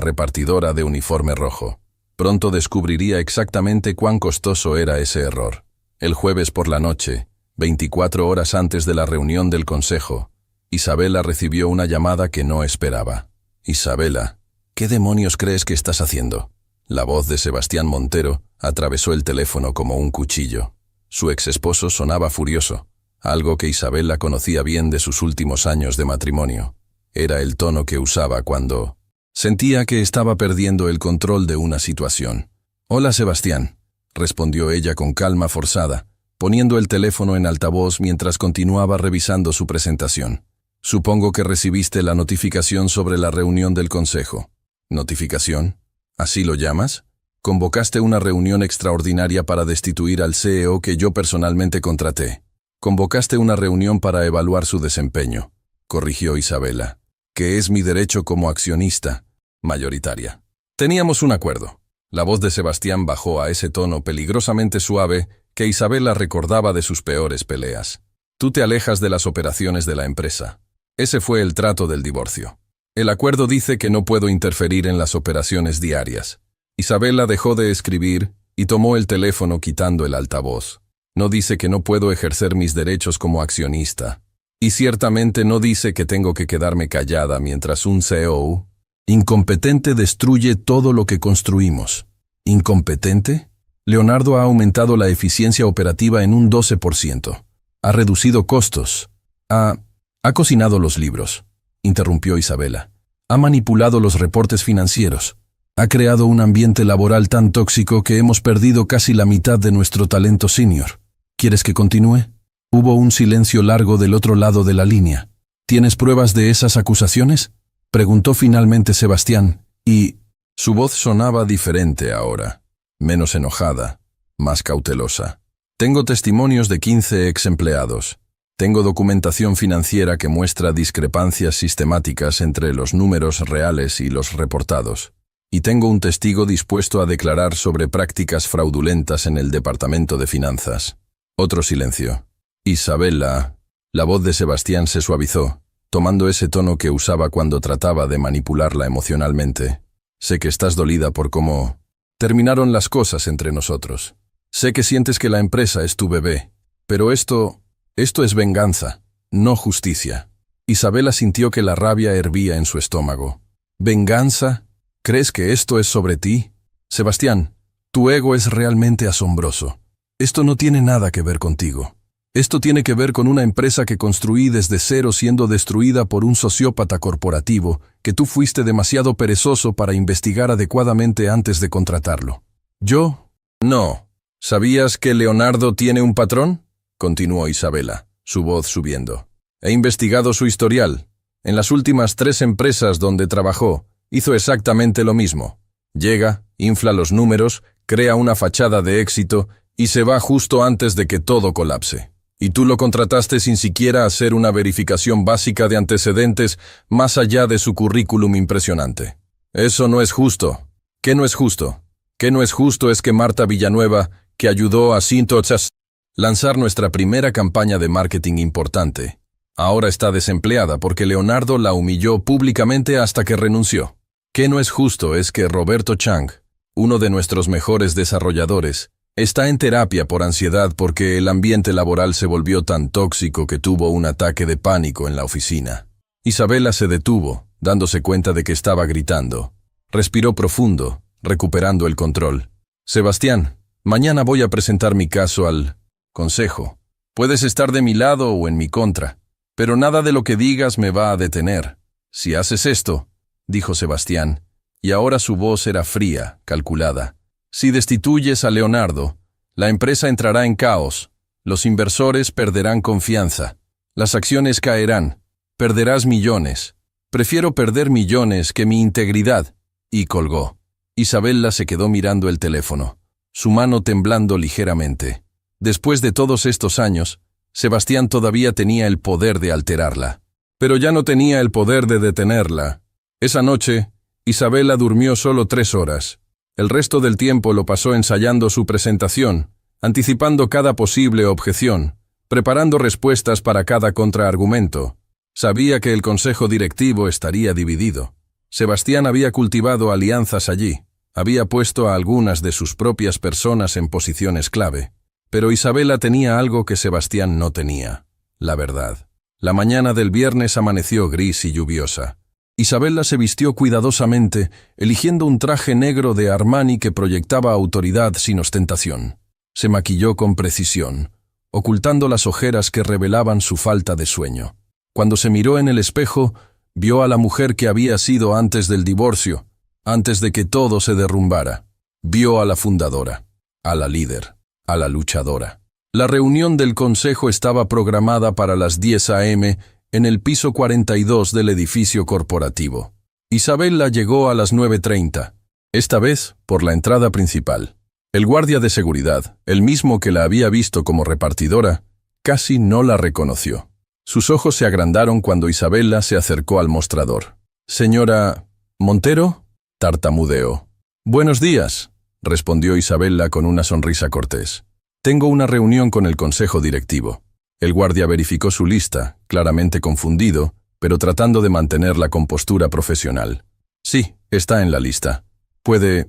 repartidora de uniforme rojo. Pronto descubriría exactamente cuán costoso era ese error. El jueves por la noche, 24 horas antes de la reunión del consejo, Isabela recibió una llamada que no esperaba. Isabela, ¿qué demonios crees que estás haciendo? La voz de Sebastián Montero atravesó el teléfono como un cuchillo. Su exesposo sonaba furioso, algo que Isabela conocía bien de sus últimos años de matrimonio. Era el tono que usaba cuando sentía que estaba perdiendo el control de una situación. «Hola, Sebastián», respondió ella con calma forzada, poniendo el teléfono en altavoz mientras continuaba revisando su presentación. «Supongo que recibiste la notificación sobre la reunión del consejo». «¿Notificación? ¿Así lo llamas? Convocaste una reunión extraordinaria para destituir al CEO que yo personalmente contraté. Convocaste una reunión para evaluar su desempeño», corrigió Isabela, «que es mi derecho como accionista mayoritaria». Teníamos un acuerdo. La voz de Sebastián bajó a ese tono peligrosamente suave que Isabela recordaba de sus peores peleas. «Tú te alejas de las operaciones de la empresa. Ese fue el trato del divorcio. El acuerdo dice que no puedo interferir en las operaciones diarias». Isabela dejó de escribir y tomó el teléfono quitando el altavoz. «No dice que no puedo ejercer mis derechos como accionista. Y ciertamente no dice que tengo que quedarme callada mientras un CEO incompetente destruye todo lo que construimos». ¿Incompetente? Leonardo ha aumentado la eficiencia operativa en un 12%. Ha reducido costos. Ha cocinado los libros, interrumpió Isabela. Ha manipulado los reportes financieros. Ha creado un ambiente laboral tan tóxico que hemos perdido casi la mitad de nuestro talento senior. ¿Quieres que continúe? Hubo un silencio largo del otro lado de la línea. ¿Tienes pruebas de esas acusaciones?, preguntó finalmente Sebastián, y su voz sonaba diferente ahora, menos enojada, más cautelosa. «Tengo testimonios de 15 ex empleados. Tengo documentación financiera que muestra discrepancias sistemáticas entre los números reales y los reportados. Y tengo un testigo dispuesto a declarar sobre prácticas fraudulentas en el departamento de finanzas». Otro silencio. «Isabela». La voz de Sebastián se suavizó, tomando ese tono que usaba cuando trataba de manipularla emocionalmente. «Sé que estás dolida por cómo terminaron las cosas entre nosotros. Sé que sientes que la empresa es tu bebé, pero esto es venganza, no justicia». Isabela sintió que la rabia hervía en su estómago. «¿Venganza? ¿Crees que esto es sobre ti? Sebastián, tu ego es realmente asombroso. Esto no tiene nada que ver contigo. Esto tiene que ver con una empresa que construí desde cero siendo destruida por un sociópata corporativo que tú fuiste demasiado perezoso para investigar adecuadamente antes de contratarlo». «¿Yo? No. ¿Sabías que Leonardo tiene un patrón?», continuó Isabela, su voz subiendo. «He investigado su historial. En las últimas 3 empresas donde trabajó, hizo exactamente lo mismo. Llega, infla los números, crea una fachada de éxito y se va justo antes de que todo colapse. Y tú lo contrataste sin siquiera hacer una verificación básica de antecedentes más allá de su currículum impresionante. Eso no es justo. ¿Qué no es justo? ¿Qué no es justo es que Marta Villanueva, que ayudó a Sintochas lanzar nuestra primera campaña de marketing importante, ahora está desempleada porque Leonardo la humilló públicamente hasta que renunció? ¿Qué no es justo es que Roberto Chang, uno de nuestros mejores desarrolladores, está en terapia por ansiedad porque el ambiente laboral se volvió tan tóxico que tuvo un ataque de pánico en la oficina. Isabela se detuvo, dándose cuenta de que estaba gritando. Respiró profundo, recuperando el control. Sebastián, mañana voy a presentar mi caso al consejo. Puedes estar de mi lado o en mi contra, pero nada de lo que digas me va a detener. Si haces esto, dijo Sebastián, y ahora su voz era fría, calculada. Si destituyes a Leonardo, la empresa entrará en caos, los inversores perderán confianza, las acciones caerán, perderás millones. Prefiero perder millones que mi integridad. Y colgó. Isabela se quedó mirando el teléfono, su mano temblando ligeramente. Después de todos estos años, Sebastián todavía tenía el poder de alterarla. Pero ya no tenía el poder de detenerla. Esa noche, Isabela durmió solo 3 horas. El resto del tiempo lo pasó ensayando su presentación, anticipando cada posible objeción, preparando respuestas para cada contraargumento. Sabía que el consejo directivo estaría dividido. Sebastián había cultivado alianzas allí, había puesto a algunas de sus propias personas en posiciones clave. Pero Isabela tenía algo que Sebastián no tenía: la verdad. La mañana del viernes amaneció gris y lluviosa. Isabela se vistió cuidadosamente, eligiendo un traje negro de Armani que proyectaba autoridad sin ostentación. Se maquilló con precisión, ocultando las ojeras que revelaban su falta de sueño. Cuando se miró en el espejo, vio a la mujer que había sido antes del divorcio, antes de que todo se derrumbara. Vio a la fundadora, a la líder, a la luchadora. La reunión del consejo estaba programada para las 10 a.m. en el piso 42 del edificio corporativo. Isabela llegó a las 9:30, esta vez por la entrada principal. El guardia de seguridad, el mismo que la había visto como repartidora, casi no la reconoció. Sus ojos se agrandaron cuando Isabela se acercó al mostrador. «Señora Montero», tartamudeó. «Buenos días», respondió Isabela con una sonrisa cortés. «Tengo una reunión con el consejo directivo». El guardia verificó su lista, claramente confundido, pero tratando de mantener la compostura profesional. «Sí, está en la lista. Puede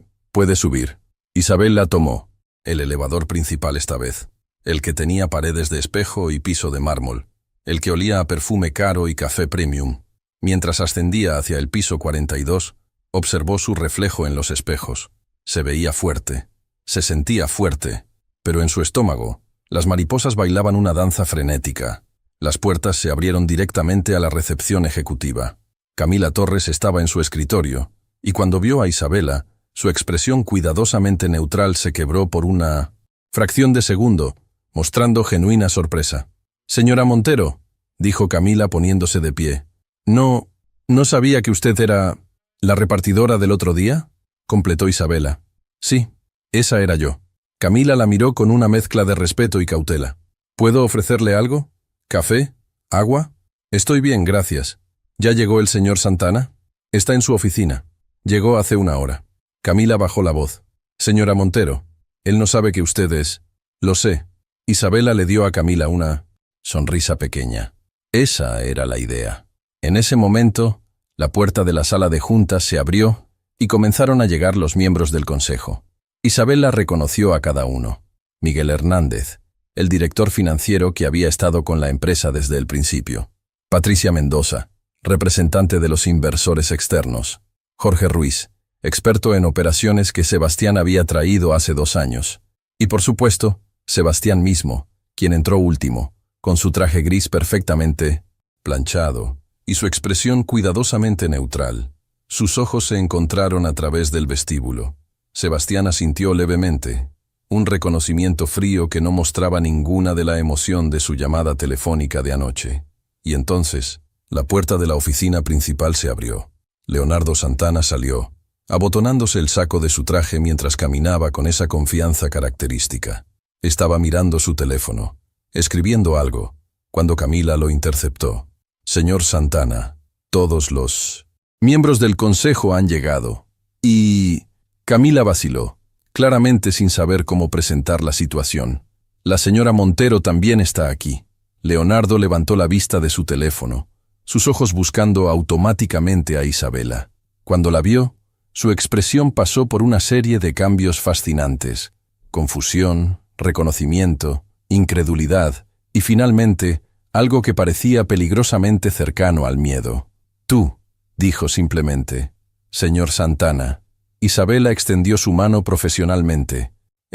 subir». Isabela tomó el elevador principal esta vez, el que tenía paredes de espejo y piso de mármol, el que olía a perfume caro y café premium. Mientras ascendía hacia el piso 42, observó su reflejo en los espejos. Se veía fuerte, se sentía fuerte, pero en su estómago, las mariposas bailaban una danza frenética. Las puertas se abrieron directamente a la recepción ejecutiva. Camila Torres estaba en su escritorio, y cuando vio a Isabela, su expresión cuidadosamente neutral se quebró por una fracción de segundo, mostrando genuina sorpresa. «Señora Montero», dijo Camila poniéndose de pie. «¿No sabía que usted era la repartidora del otro día?», completó Isabela. «Sí, esa era yo». Camila la miró con una mezcla de respeto y cautela. «¿Puedo ofrecerle algo? ¿Café? ¿Agua?» «Estoy bien, gracias». «¿Ya llegó el señor Santana?» «Está en su oficina. Llegó hace 1 hora». Camila bajó la voz. «Señora Montero, él no sabe que usted es». «Lo sé». Isabela le dio a Camila una sonrisa pequeña. Esa era la idea. En ese momento, la puerta de la sala de juntas se abrió y comenzaron a llegar los miembros del consejo. Isabela reconoció a cada uno. Miguel Hernández, el director financiero que había estado con la empresa desde el principio. Patricia Mendoza, representante de los inversores externos. Jorge Ruiz, experto en operaciones que Sebastián había traído hace 2 años. Y por supuesto, Sebastián mismo, quien entró último, con su traje gris perfectamente planchado y su expresión cuidadosamente neutral. Sus ojos se encontraron a través del vestíbulo. Sebastián asintió levemente, un reconocimiento frío que no mostraba ninguna de la emoción de su llamada telefónica de anoche. Y entonces, la puerta de la oficina principal se abrió. Leonardo Santana salió, abotonándose el saco de su traje mientras caminaba con esa confianza característica. Estaba mirando su teléfono, escribiendo algo, cuando Camila lo interceptó. «Señor Santana, todos los miembros del consejo han llegado». Y Camila vaciló, claramente sin saber cómo presentar la situación. «La señora Montero también está aquí». Leonardo levantó la vista de su teléfono, sus ojos buscando automáticamente a Isabela. Cuando la vio, Su expresión pasó por una serie de cambios fascinantes: confusión, reconocimiento, incredulidad y finalmente algo que parecía peligrosamente cercano al miedo. «Tú», dijo simplemente. «Señor Santana». Isabela extendió su mano profesionalmente.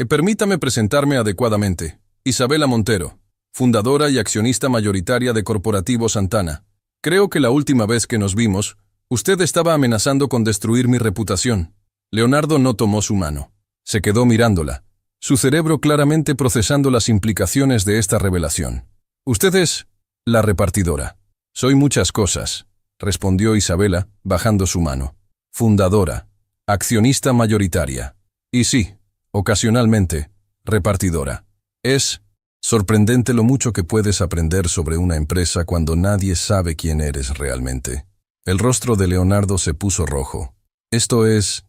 Permítame presentarme adecuadamente. Isabela Montero, fundadora y accionista mayoritaria de Corporativo Santana. Creo que la última vez que nos vimos, usted estaba amenazando con destruir mi reputación». Leonardo no tomó su mano. Se quedó mirándola, su cerebro claramente procesando las implicaciones de esta revelación. «Usted es la repartidora». «Soy muchas cosas», respondió Isabela, bajando su mano. «Fundadora, accionista mayoritaria. Y sí, ocasionalmente, repartidora. Es sorprendente lo mucho que puedes aprender sobre una empresa cuando nadie sabe quién eres realmente». El rostro de Leonardo se puso rojo. Esto es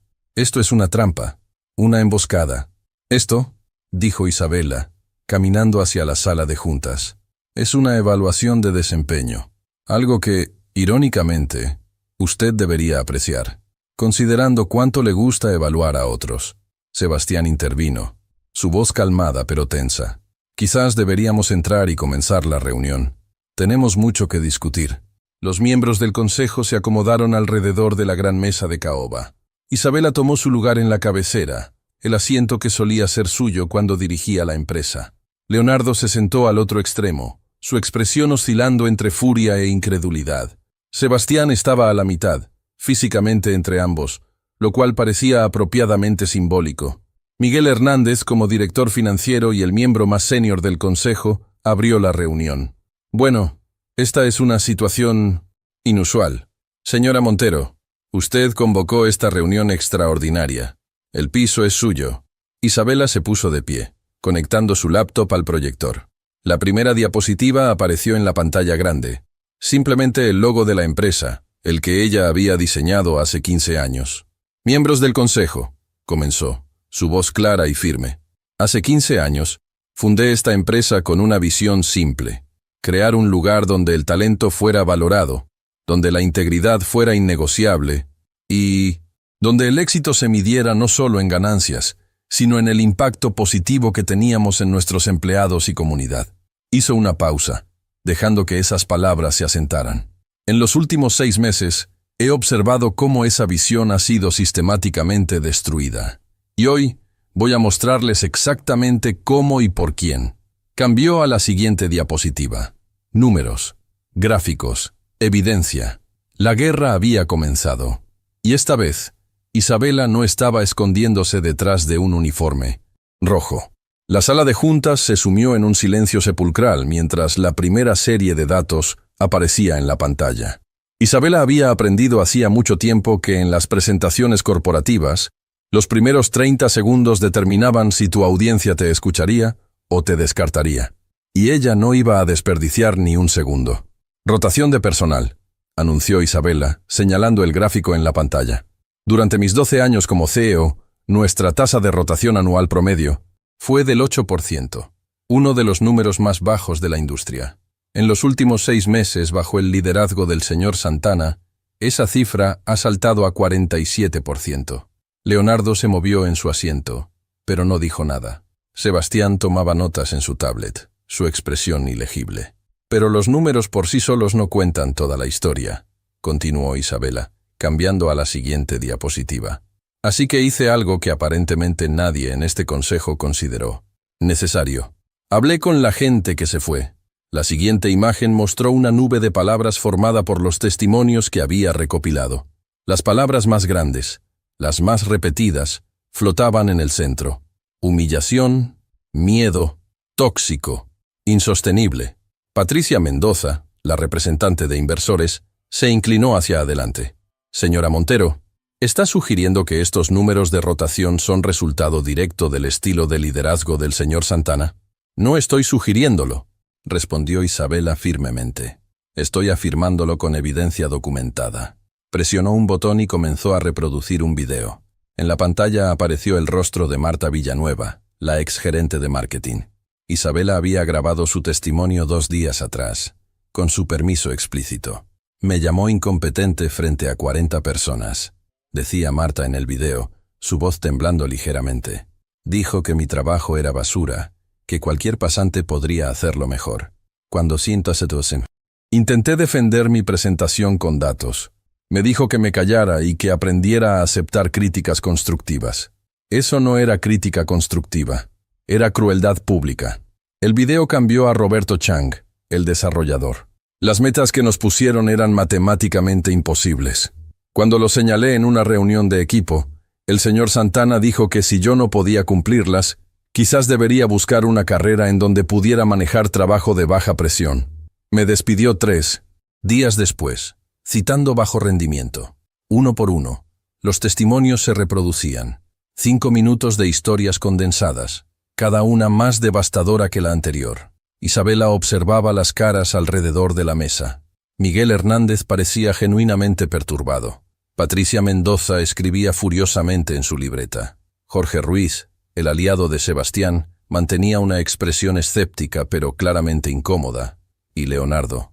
una trampa, una emboscada. «Esto», dijo Isabela, caminando hacia la sala de juntas, «es una evaluación de desempeño. Algo que, irónicamente, usted debería apreciar, considerando cuánto le gusta evaluar a otros». Sebastián intervino, su voz calmada pero tensa. «Quizás deberíamos entrar y comenzar la reunión. Tenemos mucho que discutir». Los miembros del consejo se acomodaron alrededor de la gran mesa de caoba. Isabela tomó su lugar en la cabecera, el asiento que solía ser suyo cuando dirigía la empresa. Leonardo se sentó al otro extremo, su expresión oscilando entre furia e incredulidad. Sebastián estaba a la mitad, físicamente entre ambos, lo cual parecía apropiadamente simbólico. Miguel Hernández, como director financiero y el miembro más senior del consejo, abrió la reunión. «Bueno, esta es una situación inusual. Señora Montero, usted convocó esta reunión extraordinaria. El piso es suyo». Isabela se puso de pie, conectando su laptop al proyector. La primera diapositiva apareció en la pantalla grande. Simplemente el logo de la empresa, el que ella había diseñado hace 15 años. «Miembros del consejo», comenzó, su voz clara y firme. «Hace 15 años, fundé esta empresa con una visión simple: crear un lugar donde el talento fuera valorado, donde la integridad fuera innegociable y donde el éxito se midiera no solo en ganancias, sino en el impacto positivo que teníamos en nuestros empleados y comunidad». Hizo una pausa, dejando que esas palabras se asentaran. «En los últimos 6 meses, he observado cómo esa visión ha sido sistemáticamente destruida. Y hoy voy a mostrarles exactamente cómo y por quién». Cambió a la siguiente diapositiva. Números, gráficos, evidencia. La guerra había comenzado. Y esta vez, Isabela no estaba escondiéndose detrás de un uniforme rojo. La sala de juntas se sumió en un silencio sepulcral mientras la primera serie de datos aparecía en la pantalla. Isabela había aprendido hacía mucho tiempo que en las presentaciones corporativas, los primeros 30 segundos determinaban si tu audiencia te escucharía o te descartaría. Y ella no iba a desperdiciar ni un segundo. «Rotación de personal», anunció Isabela, señalando el gráfico en la pantalla. «Durante mis 12 años como CEO, nuestra tasa de rotación anual promedio fue del 8%, uno de los números más bajos de la industria. En los últimos 6 meses, bajo el liderazgo del señor Santana, esa cifra ha saltado a 47%. Leonardo se movió en su asiento, pero no dijo nada. Sebastián tomaba notas en su tablet, su expresión ilegible. «Pero los números por sí solos no cuentan toda la historia», continuó Isabela, cambiando a la siguiente diapositiva. «Así que hice algo que aparentemente nadie en este consejo consideró necesario. Hablé con la gente que se fue». La siguiente imagen mostró una nube de palabras formada por los testimonios que había recopilado. Las palabras más grandes, las más repetidas, flotaban en el centro. Humillación, miedo, tóxico, insostenible. Patricia Mendoza, la representante de inversores, se inclinó hacia adelante. «Señora Montero, ¿está sugiriendo que estos números de rotación son resultado directo del estilo de liderazgo del señor Santana?» «No estoy sugiriéndolo», respondió Isabela firmemente. «Estoy afirmándolo con evidencia documentada». Presionó un botón y comenzó a reproducir un video. En la pantalla apareció el rostro de Marta Villanueva, la exgerente de marketing. Isabela había grabado su testimonio 2 días atrás, con su permiso explícito. «Me llamó incompetente frente a 40 personas. decía Marta en el video, su voz temblando ligeramente. Dijo que mi trabajo era basura, que cualquier pasante podría hacerlo mejor. Cuando siento situación. Intenté defender mi presentación con datos. Me dijo que me callara y que aprendiera a aceptar críticas constructivas. Eso no era crítica constructiva, era crueldad pública. El video cambió a Roberto Chang, el desarrollador. Las metas que nos pusieron eran matemáticamente imposibles. Cuando lo señalé en una reunión de equipo, el señor Santana dijo que si yo no podía cumplirlas, quizás debería buscar una carrera en donde pudiera manejar trabajo de baja presión. Me despidió 3 días después, citando bajo rendimiento. Uno por uno, los testimonios se reproducían. 5 minutos de historias condensadas, cada una más devastadora que la anterior. Isabela observaba las caras alrededor de la mesa. Miguel Hernández parecía genuinamente perturbado. Patricia Mendoza escribía furiosamente en su libreta. Jorge Ruiz, el aliado de Sebastián, mantenía una expresión escéptica pero claramente incómoda. Y Leonardo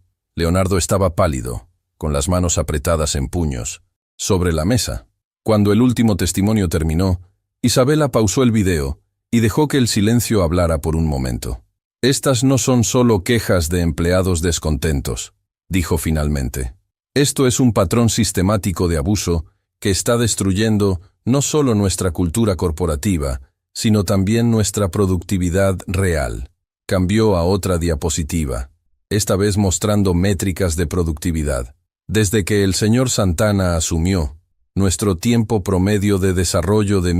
estaba pálido, con las manos apretadas en puños, sobre la mesa. Cuando el último testimonio terminó, Isabela pausó el video y dejó que el silencio hablara por un momento. Estas no son solo quejas de empleados descontentos, dijo finalmente. Esto es un patrón sistemático de abuso que está destruyendo no solo nuestra cultura corporativa, sino también nuestra productividad real. Cambió a otra diapositiva, esta vez mostrando métricas de productividad. Desde que el señor Santana asumió, nuestro tiempo promedio de desarrollo de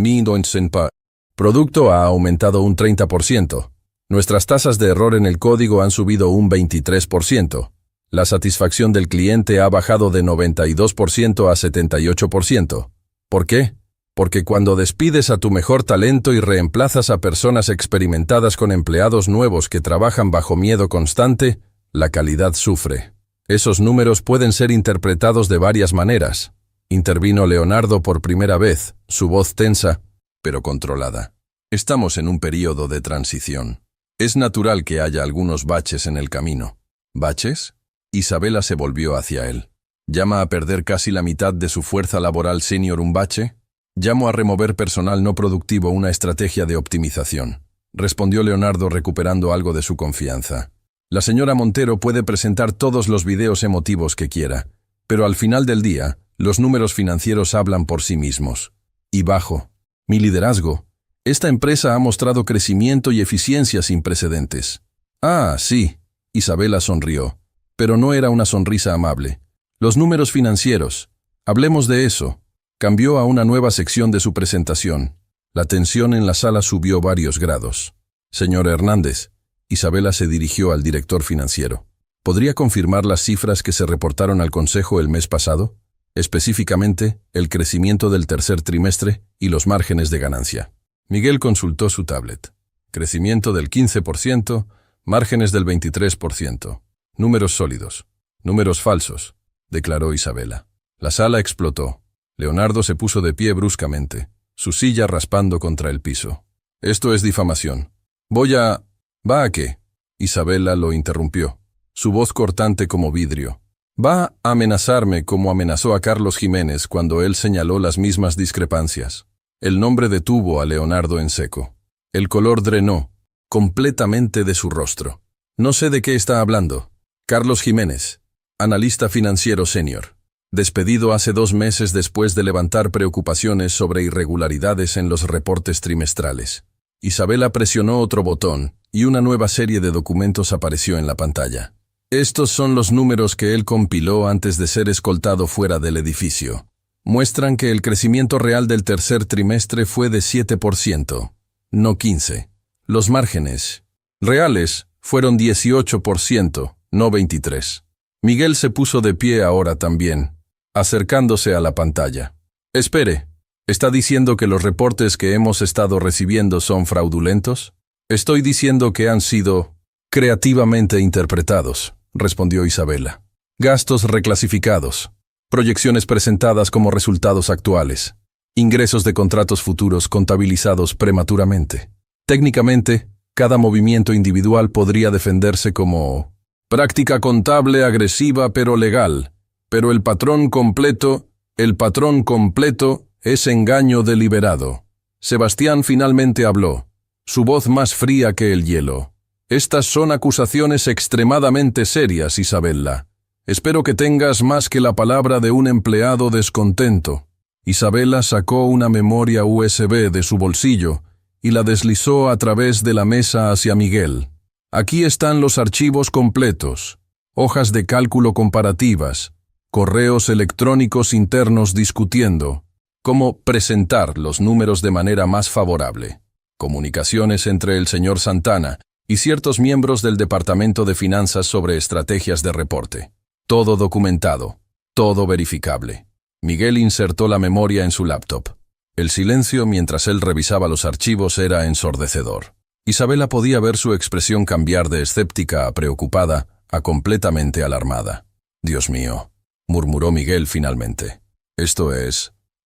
producto ha aumentado un 30%. Nuestras tasas de error en el código han subido un 23%. La satisfacción del cliente ha bajado de 92% a 78%. ¿Por qué? Porque cuando despides a tu mejor talento y reemplazas a personas experimentadas con empleados nuevos que trabajan bajo miedo constante, la calidad sufre. Esos números pueden ser interpretados de varias maneras. Intervino Leonardo por primera vez, su voz tensa, pero controlada. Estamos en un periodo de transición. Es natural que haya algunos baches en el camino. ¿Baches? Isabela se volvió hacia él. ¿Llama a perder casi la mitad de su fuerza laboral senior un bache? Llamo a remover personal no productivo una estrategia de optimización, respondió Leonardo recuperando algo de su confianza. La señora Montero puede presentar todos los videos emotivos que quiera, pero al final del día, los números financieros hablan por sí mismos. Y bajo mi liderazgo, esta empresa ha mostrado crecimiento y eficiencia sin precedentes. Ah, sí, Isabela sonrió. Pero no era una sonrisa amable. Los números financieros, hablemos de eso, cambió a una nueva sección de su presentación. La tensión en la sala subió varios grados. Señor Hernández, Isabela se dirigió al director financiero. ¿Podría confirmar las cifras que se reportaron al Consejo el mes pasado? Específicamente, el crecimiento del tercer trimestre y los márgenes de ganancia. Miguel consultó su tablet. Crecimiento del 15%, márgenes del 23%. Números sólidos. Números falsos, declaró Isabela. La sala explotó. Leonardo se puso de pie bruscamente, su silla raspando contra el piso. Esto es difamación. ¿Va a qué? Isabela lo interrumpió, su voz cortante como vidrio. Va a amenazarme como amenazó a Carlos Jiménez cuando él señaló las mismas discrepancias. El nombre detuvo a Leonardo en seco. El color drenó completamente de su rostro. No sé de qué está hablando. Carlos Jiménez, analista financiero senior, despedido hace 2 meses después de levantar preocupaciones sobre irregularidades en los reportes trimestrales. Isabela presionó otro botón y una nueva serie de documentos apareció en la pantalla. Estos son los números que él compiló antes de ser escoltado fuera del edificio. Muestran que el crecimiento real del tercer trimestre fue de 7%, no 15%. Los márgenes reales fueron 18%, no 23%. Miguel se puso de pie ahora también, acercándose a la pantalla. Espere, ¿está diciendo que los reportes que hemos estado recibiendo son fraudulentos? Estoy diciendo que han sido creativamente interpretados, respondió Isabela. Gastos reclasificados, proyecciones presentadas como resultados actuales, ingresos de contratos futuros contabilizados prematuramente. Técnicamente, cada movimiento individual podría defenderse como práctica contable agresiva pero legal, pero el patrón completo El patrón completo es engaño deliberado. Sebastián finalmente habló, su voz más fría que el hielo. Estas son acusaciones extremadamente serias, Isabella. Espero que tengas más que la palabra de un empleado descontento. Isabella sacó una memoria USB de su bolsillo y la deslizó a través de la mesa hacia Miguel. Aquí están los archivos completos, hojas de cálculo comparativas, correos electrónicos internos discutiendo cómo presentar los números de manera más favorable, comunicaciones entre el señor Santana y ciertos miembros del Departamento de Finanzas sobre estrategias de reporte. Todo documentado, todo verificable. Miguel insertó la memoria en su laptop. El silencio mientras él revisaba los archivos era ensordecedor. Isabella podía ver su expresión cambiar de escéptica a preocupada a completamente alarmada. «Dios mío», murmuró Miguel finalmente.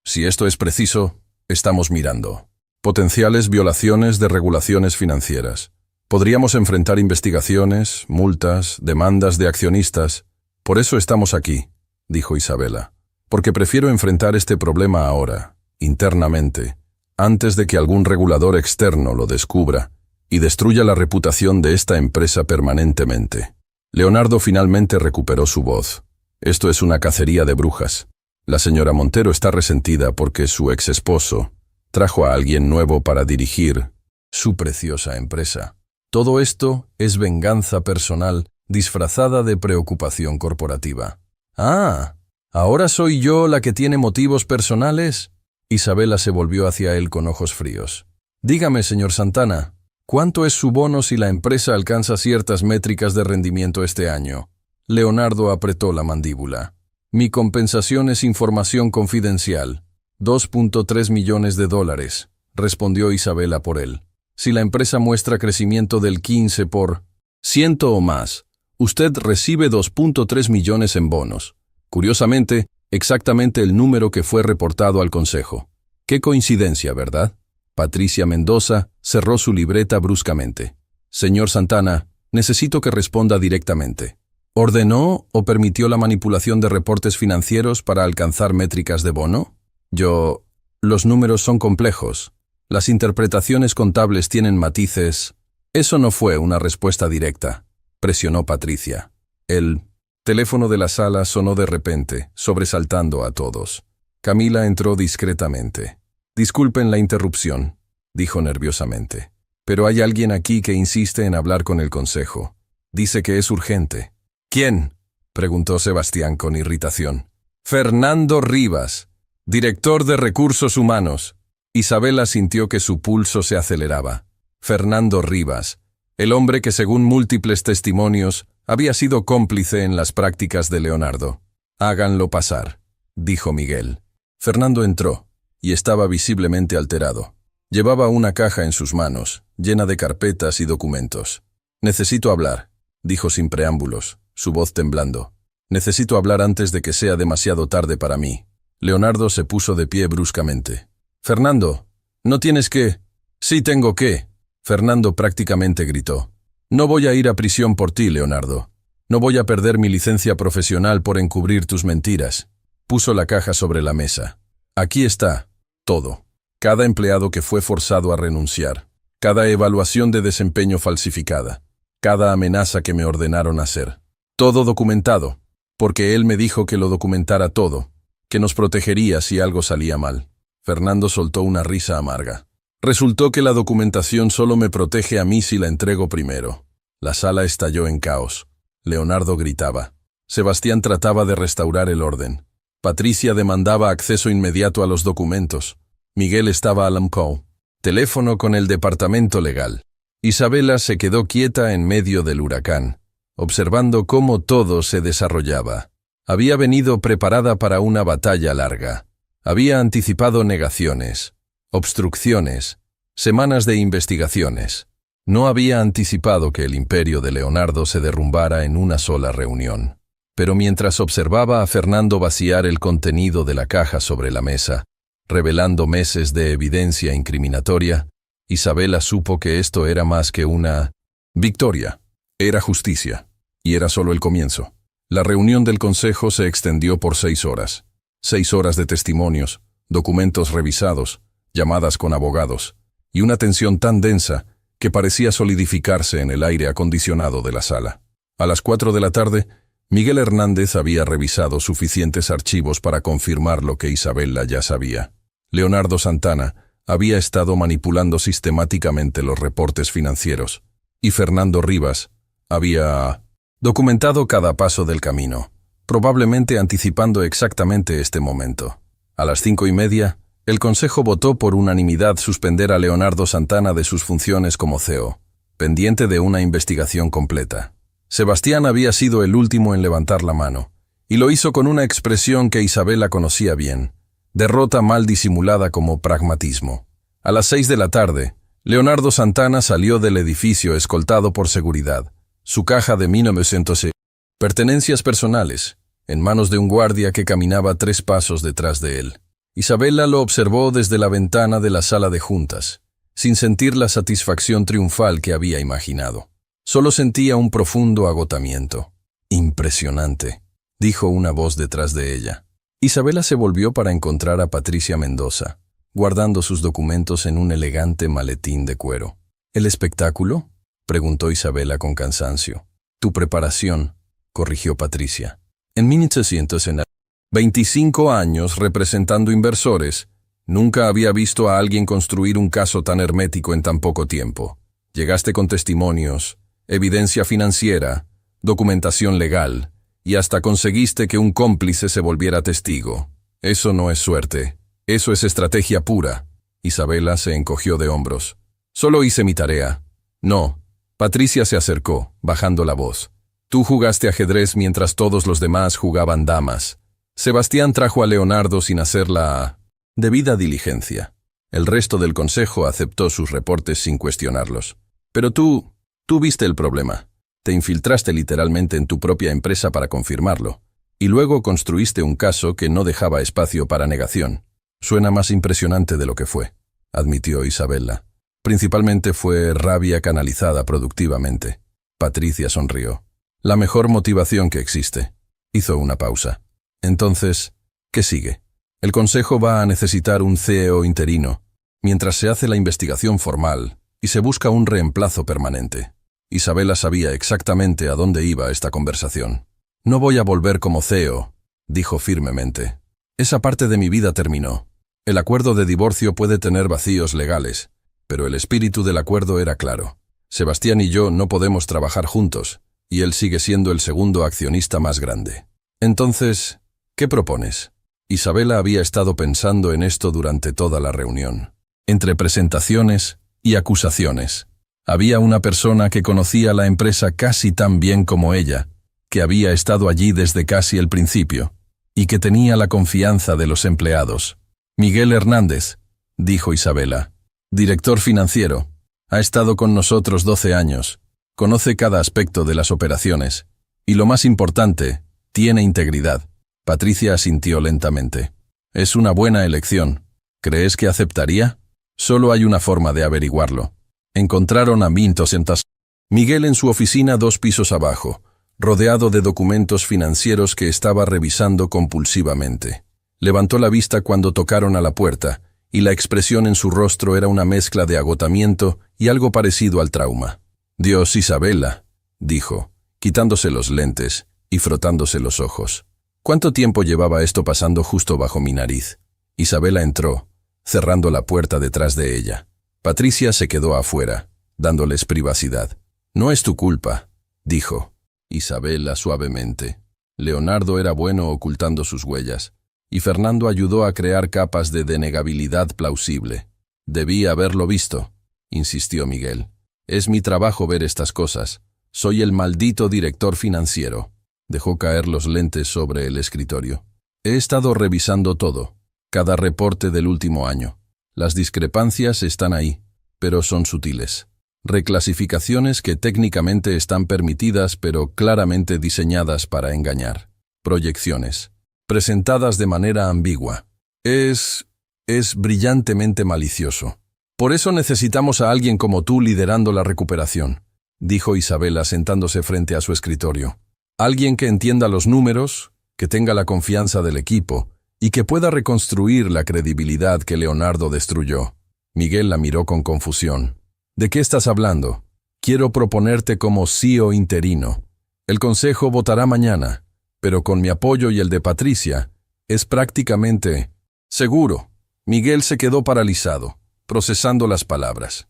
Si esto es preciso, estamos mirando. Potenciales violaciones de regulaciones financieras. Podríamos enfrentar investigaciones, multas, demandas de accionistas. Por eso estamos aquí», dijo Isabella. «Porque prefiero enfrentar este problema ahora, internamente, antes de que algún regulador externo lo descubra y destruya la reputación de esta empresa permanentemente». Leonardo finalmente recuperó su voz. «Esto es una cacería de brujas. La señora Montero está resentida porque su ex esposo trajo a alguien nuevo para dirigir su preciosa empresa. Todo esto es venganza personal disfrazada de preocupación corporativa». «Ah, ¿ahora soy yo la que tiene motivos personales?». Isabella se volvió hacia él con ojos fríos. «Dígame, señor Santana, ¿cuánto es su bono si la empresa alcanza ciertas métricas de rendimiento este año?». Leonardo apretó la mandíbula. «Mi compensación es información confidencial. 2.3 millones de dólares», respondió Isabella por él. «Si la empresa muestra crecimiento del 15% o más, usted recibe 2.3 millones en bonos. Curiosamente, exactamente el número que fue reportado al Consejo. Qué coincidencia, ¿verdad?». Patricia Mendoza cerró su libreta bruscamente. «Señor Santana, necesito que responda directamente. ¿Ordenó o permitió la manipulación de reportes financieros para alcanzar métricas de bono?». Los números son complejos. Las interpretaciones contables tienen matices». «Eso no fue una respuesta directa», presionó Patricia. El teléfono de la sala sonó de repente, sobresaltando a todos. Camila entró discretamente. «Disculpen la interrupción», dijo nerviosamente. «Pero hay alguien aquí que insiste en hablar con el consejo. Dice que es urgente». «¿Quién?», preguntó Sebastián con irritación. «Fernando Rivas, director de Recursos Humanos». Isabella sintió que su pulso se aceleraba. Fernando Rivas, el hombre que según múltiples testimonios había sido cómplice en las prácticas de Leonardo. «Háganlo pasar», dijo Miguel. Fernando entró, y estaba visiblemente alterado. Llevaba una caja en sus manos, llena de carpetas y documentos. «Necesito hablar», dijo sin preámbulos, su voz temblando. «Necesito hablar antes de que sea demasiado tarde para mí». Leonardo se puso de pie bruscamente. «Fernando, no tienes que...». «Sí tengo que», Fernando prácticamente gritó. «No voy a ir a prisión por ti, Leonardo. No voy a perder mi licencia profesional por encubrir tus mentiras». Puso la caja sobre la mesa. «Aquí está, todo. Cada empleado que fue forzado a renunciar. Cada evaluación de desempeño falsificada. Cada amenaza que me ordenaron hacer. Todo documentado, porque él me dijo que lo documentara todo, que nos protegería si algo salía mal». Fernando soltó una risa amarga. «Resultó que la documentación solo me protege a mí si la entrego primero». La sala estalló en caos. Leonardo gritaba. Sebastián trataba de restaurar el orden. Patricia demandaba acceso inmediato a los documentos. Miguel estaba al AMCO. Teléfono con el departamento legal. Isabella se quedó quieta en medio del huracán, observando cómo todo se desarrollaba. Había venido preparada para una batalla larga. Había anticipado negaciones, obstrucciones, semanas de investigaciones. No había anticipado que el imperio de Leonardo se derrumbara en una sola reunión. Pero mientras observaba a Fernando vaciar el contenido de la caja sobre la mesa, revelando meses de evidencia incriminatoria, Isabella supo que esto era más que una victoria. Era justicia. Y era solo el comienzo. La reunión del consejo se extendió por 6 horas. 6 horas de testimonios, documentos revisados, llamadas con abogados, y una tensión tan densa que parecía solidificarse en el aire acondicionado de la sala. A las 4 de la tarde, Miguel Hernández había revisado suficientes archivos para confirmar lo que Isabela ya sabía. Leonardo Santana había estado manipulando sistemáticamente los reportes financieros, y Fernando Rivas había documentado cada paso del camino, probablemente anticipando exactamente este momento. A las 5:30, el Consejo votó por unanimidad suspender a Leonardo Santana de sus funciones como CEO, pendiente de una investigación completa. Sebastián había sido el último en levantar la mano, y lo hizo con una expresión que Isabela conocía bien, derrota mal disimulada como pragmatismo. A las 6 de la tarde, Leonardo Santana salió del edificio escoltado por seguridad, su caja de 1900 pertenencias personales, en manos de un guardia que caminaba 3 pasos detrás de él. Isabela lo observó desde la ventana de la sala de juntas, sin sentir la satisfacción triunfal que había imaginado. Solo sentía un profundo agotamiento. «Impresionante», dijo una voz detrás de ella. Isabela se volvió para encontrar a Patricia Mendoza, guardando sus documentos en un elegante maletín de cuero. «¿El espectáculo?», preguntó Isabela con cansancio. «Tu preparación», corrigió Patricia. En 25 años representando inversores, nunca había visto a alguien construir un caso tan hermético en tan poco tiempo. Llegaste con testimonios, evidencia financiera, documentación legal, y hasta conseguiste que un cómplice se volviera testigo. Eso no es suerte, eso es estrategia pura. Isabela se encogió de hombros. Solo hice mi tarea. No. Patricia se acercó, bajando la voz. Tú jugaste ajedrez mientras todos los demás jugaban damas. Sebastián trajo a Leonardo sin hacer la debida diligencia. El resto del consejo aceptó sus reportes sin cuestionarlos. Pero tú viste el problema. Te infiltraste literalmente en tu propia empresa para confirmarlo. Y luego construiste un caso que no dejaba espacio para negación. Suena más impresionante de lo que fue, admitió Isabela. Principalmente fue rabia canalizada productivamente. Patricia sonrió. La mejor motivación que existe. Hizo una pausa. Entonces, ¿qué sigue? El Consejo va a necesitar un CEO interino, mientras se hace la investigación formal y se busca un reemplazo permanente. Isabela sabía exactamente a dónde iba esta conversación. No voy a volver como CEO, dijo firmemente. Esa parte de mi vida terminó. El acuerdo de divorcio puede tener vacíos legales, pero el espíritu del acuerdo era claro. Sebastián y yo no podemos trabajar juntos, y él sigue siendo el segundo accionista más grande. Entonces, ¿qué propones? Isabela había estado pensando en esto durante toda la reunión. Entre presentaciones y acusaciones. Había una persona que conocía la empresa casi tan bien como ella, que había estado allí desde casi el principio, y que tenía la confianza de los empleados. Miguel Hernández, dijo Isabela, director financiero, ha estado con nosotros 12 años, conoce cada aspecto de las operaciones, y lo más importante, tiene integridad. Patricia asintió lentamente. Es una buena elección. ¿Crees que aceptaría? Solo hay una forma de averiguarlo. Encontraron a Miguel en su oficina 2 pisos abajo, rodeado de documentos financieros que estaba revisando compulsivamente. Levantó la vista cuando tocaron a la puerta, y la expresión en su rostro era una mezcla de agotamiento y algo parecido al trauma. «Dios, Isabela», dijo, quitándose los lentes y frotándose los ojos. ¿Cuánto tiempo llevaba esto pasando justo bajo mi nariz? Isabela entró, cerrando la puerta detrás de ella. Patricia se quedó afuera, dándoles privacidad. «No es tu culpa», dijo Isabela suavemente. Leonardo era bueno ocultando sus huellas, y Fernando ayudó a crear capas de denegabilidad plausible. «Debí haberlo visto», insistió Miguel. «Es mi trabajo ver estas cosas. Soy el maldito director financiero». Dejó caer los lentes sobre el escritorio. «He estado revisando todo, cada reporte del último año. Las discrepancias están ahí, pero son sutiles. Reclasificaciones que técnicamente están permitidas pero claramente diseñadas para engañar. Proyecciones, presentadas de manera ambigua. Es brillantemente malicioso. Por eso necesitamos a alguien como tú liderando la recuperación», dijo Isabela sentándose frente a su escritorio. «Alguien que entienda los números, que tenga la confianza del equipo y que pueda reconstruir la credibilidad que Leonardo destruyó. Miguel la miró con confusión. ¿De qué estás hablando? Quiero proponerte como CEO interino. El consejo votará mañana, pero con mi apoyo y el de Patricia, es prácticamente seguro. Miguel se quedó paralizado, procesando las palabras.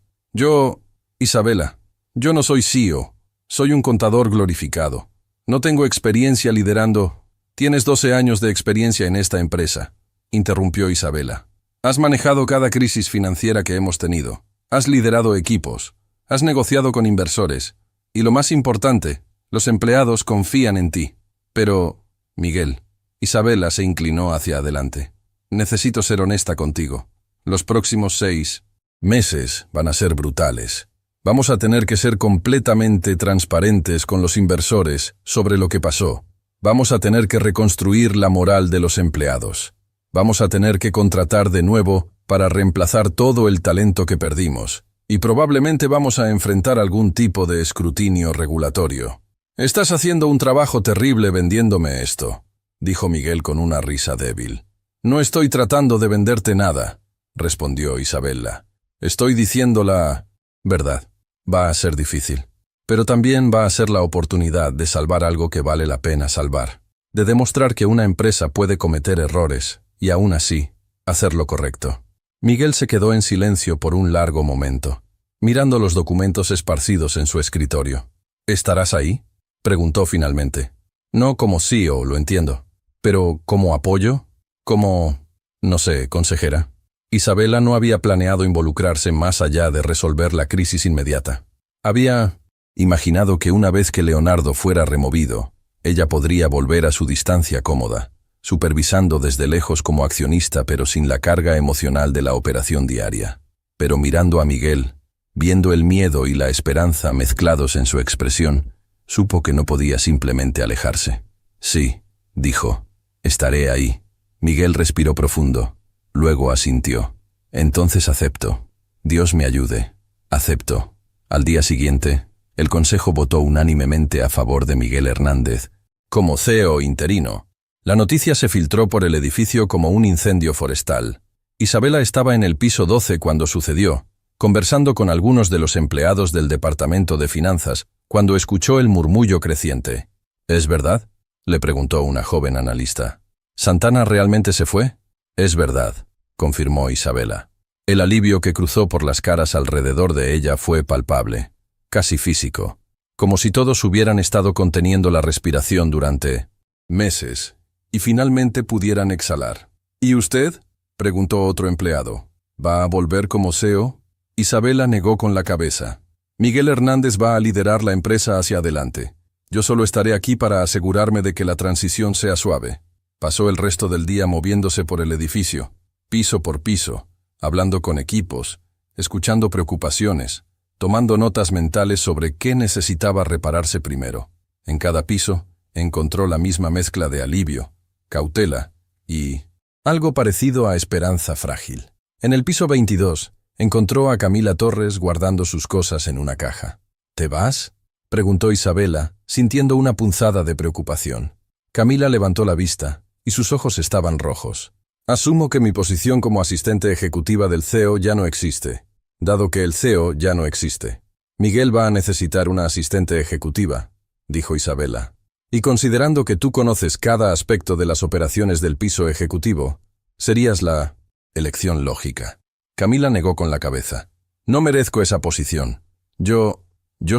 Isabela, yo no soy CEO, soy un contador glorificado. No tengo experiencia liderando. Tienes 12 años de experiencia en esta empresa, interrumpió Isabela. Has manejado cada crisis financiera que hemos tenido. Has liderado equipos. Has negociado con inversores. Y lo más importante, los empleados confían en ti. Pero, Miguel, Isabela se inclinó hacia adelante. Necesito ser honesta contigo. Los próximos 6 meses van a ser brutales. Vamos a tener que ser completamente transparentes con los inversores sobre lo que pasó. Vamos a tener que reconstruir la moral de los empleados. Vamos a tener que contratar de nuevo para reemplazar todo el talento que perdimos. Y probablemente vamos a enfrentar algún tipo de escrutinio regulatorio. Estás haciendo un trabajo terrible vendiéndome esto, dijo Miguel con una risa débil. No estoy tratando de venderte nada, respondió Isabela. Estoy diciendo la verdad. Va a ser difícil, pero también va a ser la oportunidad de salvar algo que vale la pena salvar, de demostrar que una empresa puede cometer errores y aún así hacer lo correcto. Miguel se quedó en silencio por un largo momento, mirando los documentos esparcidos en su escritorio. ¿Estarás ahí?, preguntó finalmente. No como CEO, lo entiendo, pero ¿como apoyo? ¿Como, no sé, consejera? Isabela no había planeado involucrarse más allá de resolver la crisis inmediata. Había imaginado que una vez que Leonardo fuera removido, ella podría volver a su distancia cómoda, supervisando desde lejos como accionista pero sin la carga emocional de la operación diaria. Pero mirando a Miguel, viendo el miedo y la esperanza mezclados en su expresión, supo que no podía simplemente alejarse. Sí, dijo, estaré ahí. Miguel respiró profundo. Luego asintió. Entonces acepto. Dios me ayude. Acepto. Al día siguiente, el consejo votó unánimemente a favor de Miguel Hernández como CEO interino. La noticia se filtró por el edificio como un incendio forestal. Isabela estaba en el piso 12 cuando sucedió, conversando con algunos de los empleados del Departamento de Finanzas, cuando escuchó el murmullo creciente. ¿Es verdad?, le preguntó una joven analista. ¿Santana realmente se fue? Es verdad, confirmó Isabela. El alivio que cruzó por las caras alrededor de ella fue palpable, casi físico, como si todos hubieran estado conteniendo la respiración durante meses y finalmente pudieran exhalar. ¿Y usted?, preguntó otro empleado. ¿Va a volver como CEO? Isabela negó con la cabeza. Miguel Hernández va a liderar la empresa hacia adelante. Yo solo estaré aquí para asegurarme de que la transición sea suave. Pasó el resto del día moviéndose por el edificio, piso por piso, hablando con equipos, escuchando preocupaciones, tomando notas mentales sobre qué necesitaba repararse primero. En cada piso, encontró la misma mezcla de alivio, cautela y algo parecido a esperanza frágil. En el piso 22, encontró a Camila Torres guardando sus cosas en una caja. ¿Te vas?, preguntó Isabela, sintiendo una punzada de preocupación. Camila levantó la vista, y sus ojos estaban rojos. Asumo que mi posición como asistente ejecutiva del CEO ya no existe, dado que el CEO ya no existe. Miguel va a necesitar una asistente ejecutiva, dijo Isabela. Y considerando que tú conoces cada aspecto de las operaciones del piso ejecutivo, serías la elección lógica. Camila negó con la cabeza. No merezco esa posición. Yo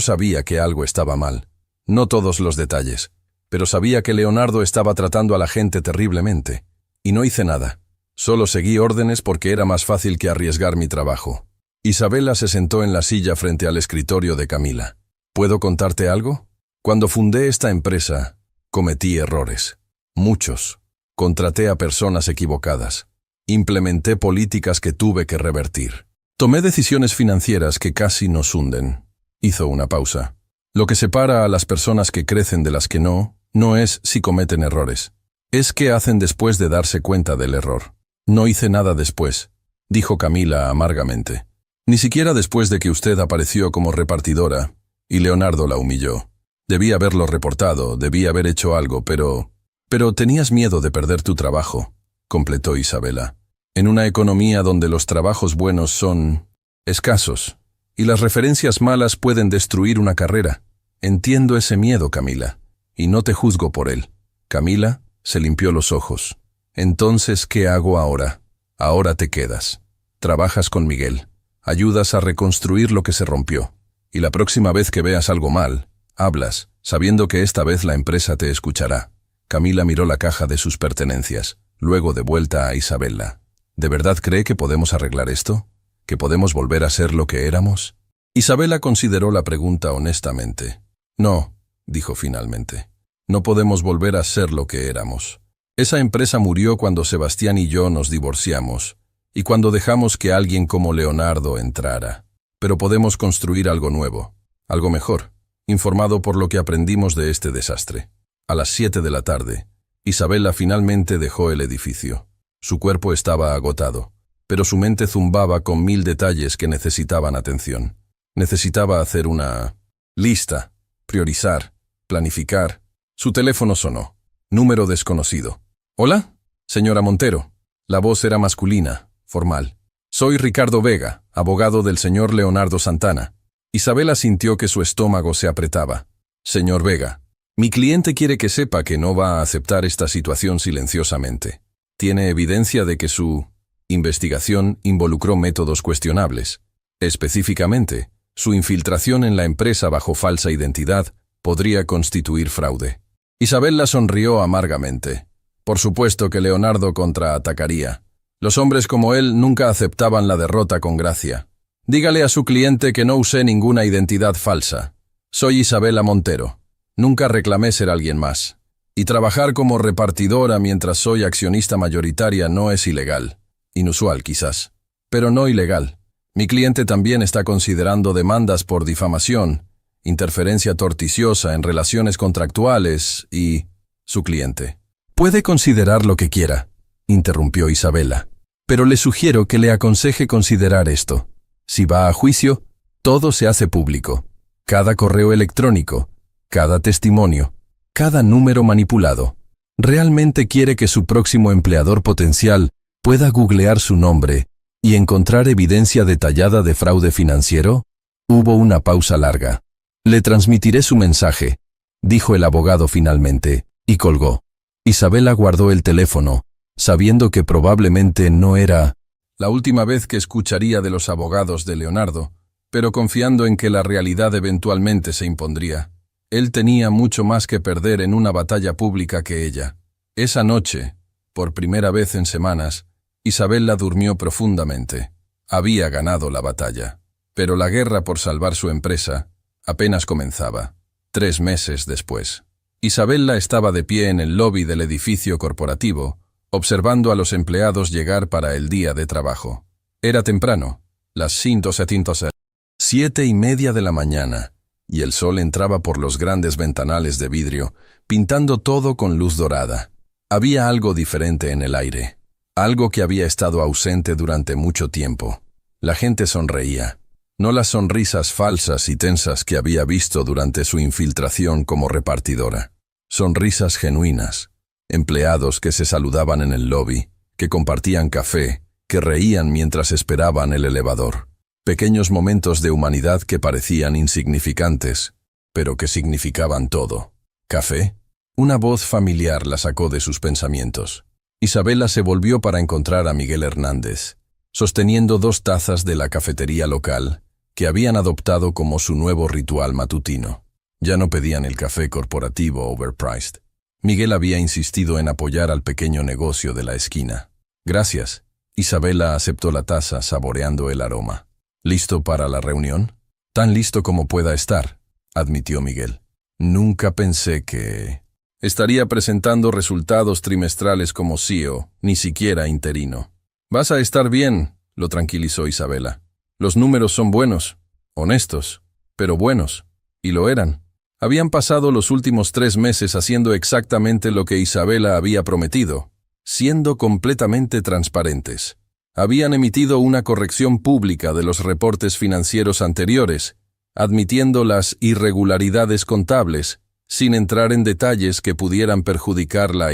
sabía que algo estaba mal. No todos los detalles. Pero sabía que Leonardo estaba tratando a la gente terriblemente, y no hice nada. Solo seguí órdenes porque era más fácil que arriesgar mi trabajo. Isabela se sentó en la silla frente al escritorio de Camila. ¿Puedo contarte algo? Cuando fundé esta empresa, cometí errores. Muchos. Contraté a personas equivocadas. Implementé políticas que tuve que revertir. Tomé decisiones financieras que casi nos hunden. Hizo una pausa. Lo que separa a las personas que crecen de las que no es si cometen errores. Es qué hacen después de darse cuenta del error. No hice nada después, dijo Camila amargamente. Ni siquiera después de que usted apareció como repartidora y Leonardo la humilló. Debí haberlo reportado, debí haber hecho algo, pero tenías miedo de perder tu trabajo. completó Isabela. En una economía donde los trabajos buenos son escasos y las referencias malas pueden destruir una carrera. Entiendo ese miedo, Camila, y no te juzgo por él. Camila se limpió los ojos. Entonces, ¿qué hago ahora? Ahora te quedas. Trabajas con Miguel. Ayudas a reconstruir lo que se rompió. Y la próxima vez que veas algo mal, hablas, sabiendo que esta vez la empresa te escuchará. Camila miró la caja de sus pertenencias, luego de vuelta a Isabela. ¿De verdad cree que podemos arreglar esto? ¿Que podemos volver a ser lo que éramos? Isabela consideró la pregunta honestamente. No, dijo finalmente. No podemos volver a ser lo que éramos. Esa empresa murió cuando Sebastián y yo nos divorciamos, y cuando dejamos que alguien como Leonardo entrara. Pero podemos construir algo nuevo, algo mejor, informado por lo que aprendimos de este desastre. A las 7 de la tarde, Isabela finalmente dejó el edificio. Su cuerpo estaba agotado, pero su mente zumbaba con 1000 detalles que necesitaban atención. Necesitaba hacer una lista, priorizar, planificar. Su teléfono sonó. Número desconocido. ¿Hola? Señora Montero. La voz era masculina, formal. Soy Ricardo Vega, abogado del señor Leonardo Santana. Isabela sintió que su estómago se apretaba. Señor Vega, mi cliente quiere que sepa que no va a aceptar esta situación silenciosamente. Tiene evidencia de que su investigación involucró métodos cuestionables. Específicamente, su infiltración en la empresa bajo falsa identidad podría constituir fraude. Isabela sonrió amargamente. Por supuesto que Leonardo contraatacaría. Los hombres como él nunca aceptaban la derrota con gracia. Dígale a su cliente que no usé ninguna identidad falsa. Soy Isabela Montero. Nunca reclamé ser alguien más. Y trabajar como repartidora mientras soy accionista mayoritaria no es ilegal. Inusual, quizás. Pero no ilegal. Mi cliente también está considerando demandas por difamación, interferencia torticiosa en relaciones contractuales y... su cliente. Puede considerar lo que quiera, interrumpió Isabela. Pero le sugiero que le aconseje considerar esto. Si va a juicio, todo se hace público. Cada correo electrónico, cada testimonio, cada número manipulado. ¿Realmente quiere que su próximo empleador potencial pueda googlear su nombre y encontrar evidencia detallada de fraude financiero? Hubo una pausa larga. Le transmitiré su mensaje, dijo el abogado finalmente, y colgó. Isabela guardó el teléfono, sabiendo que probablemente no era la última vez que escucharía de los abogados de Leonardo, pero confiando en que la realidad eventualmente se impondría. Él tenía mucho más que perder en una batalla pública que ella. Esa noche, por primera vez en semanas, Isabela durmió profundamente. Había ganado la batalla, pero la guerra por salvar su empresa apenas comenzaba. 3 meses después. Isabela estaba de pie en el lobby del edificio corporativo, observando a los empleados llegar para el día de trabajo. Era temprano, las 7:30 de la mañana, y el sol entraba por los grandes ventanales de vidrio, pintando todo con luz dorada. Había algo diferente en el aire, algo que había estado ausente durante mucho tiempo. La gente sonreía. No las sonrisas falsas y tensas que había visto durante su infiltración como repartidora. Sonrisas genuinas. Empleados que se saludaban en el lobby, que compartían café, que reían mientras esperaban el elevador. Pequeños momentos de humanidad que parecían insignificantes, pero que significaban todo. ¿Café? Una voz familiar la sacó de sus pensamientos. Isabela se volvió para encontrar a Miguel Hernández, sosteniendo 2 tazas de la cafetería local, que habían adoptado como su nuevo ritual matutino. Ya no pedían el café corporativo overpriced. Miguel había insistido en apoyar al pequeño negocio de la esquina. Gracias. Isabela aceptó la taza saboreando el aroma. ¿Listo para la reunión? Tan listo como pueda estar, admitió Miguel. Nunca pensé que estaría presentando resultados trimestrales como CEO, ni siquiera interino. Vas a estar bien, lo tranquilizó Isabela. Los números son buenos, honestos, pero buenos, y lo eran. Habían pasado los últimos 3 meses haciendo exactamente lo que Isabela había prometido, siendo completamente transparentes. Habían emitido una corrección pública de los reportes financieros anteriores, admitiendo las irregularidades contables, sin entrar en detalles que pudieran perjudicar la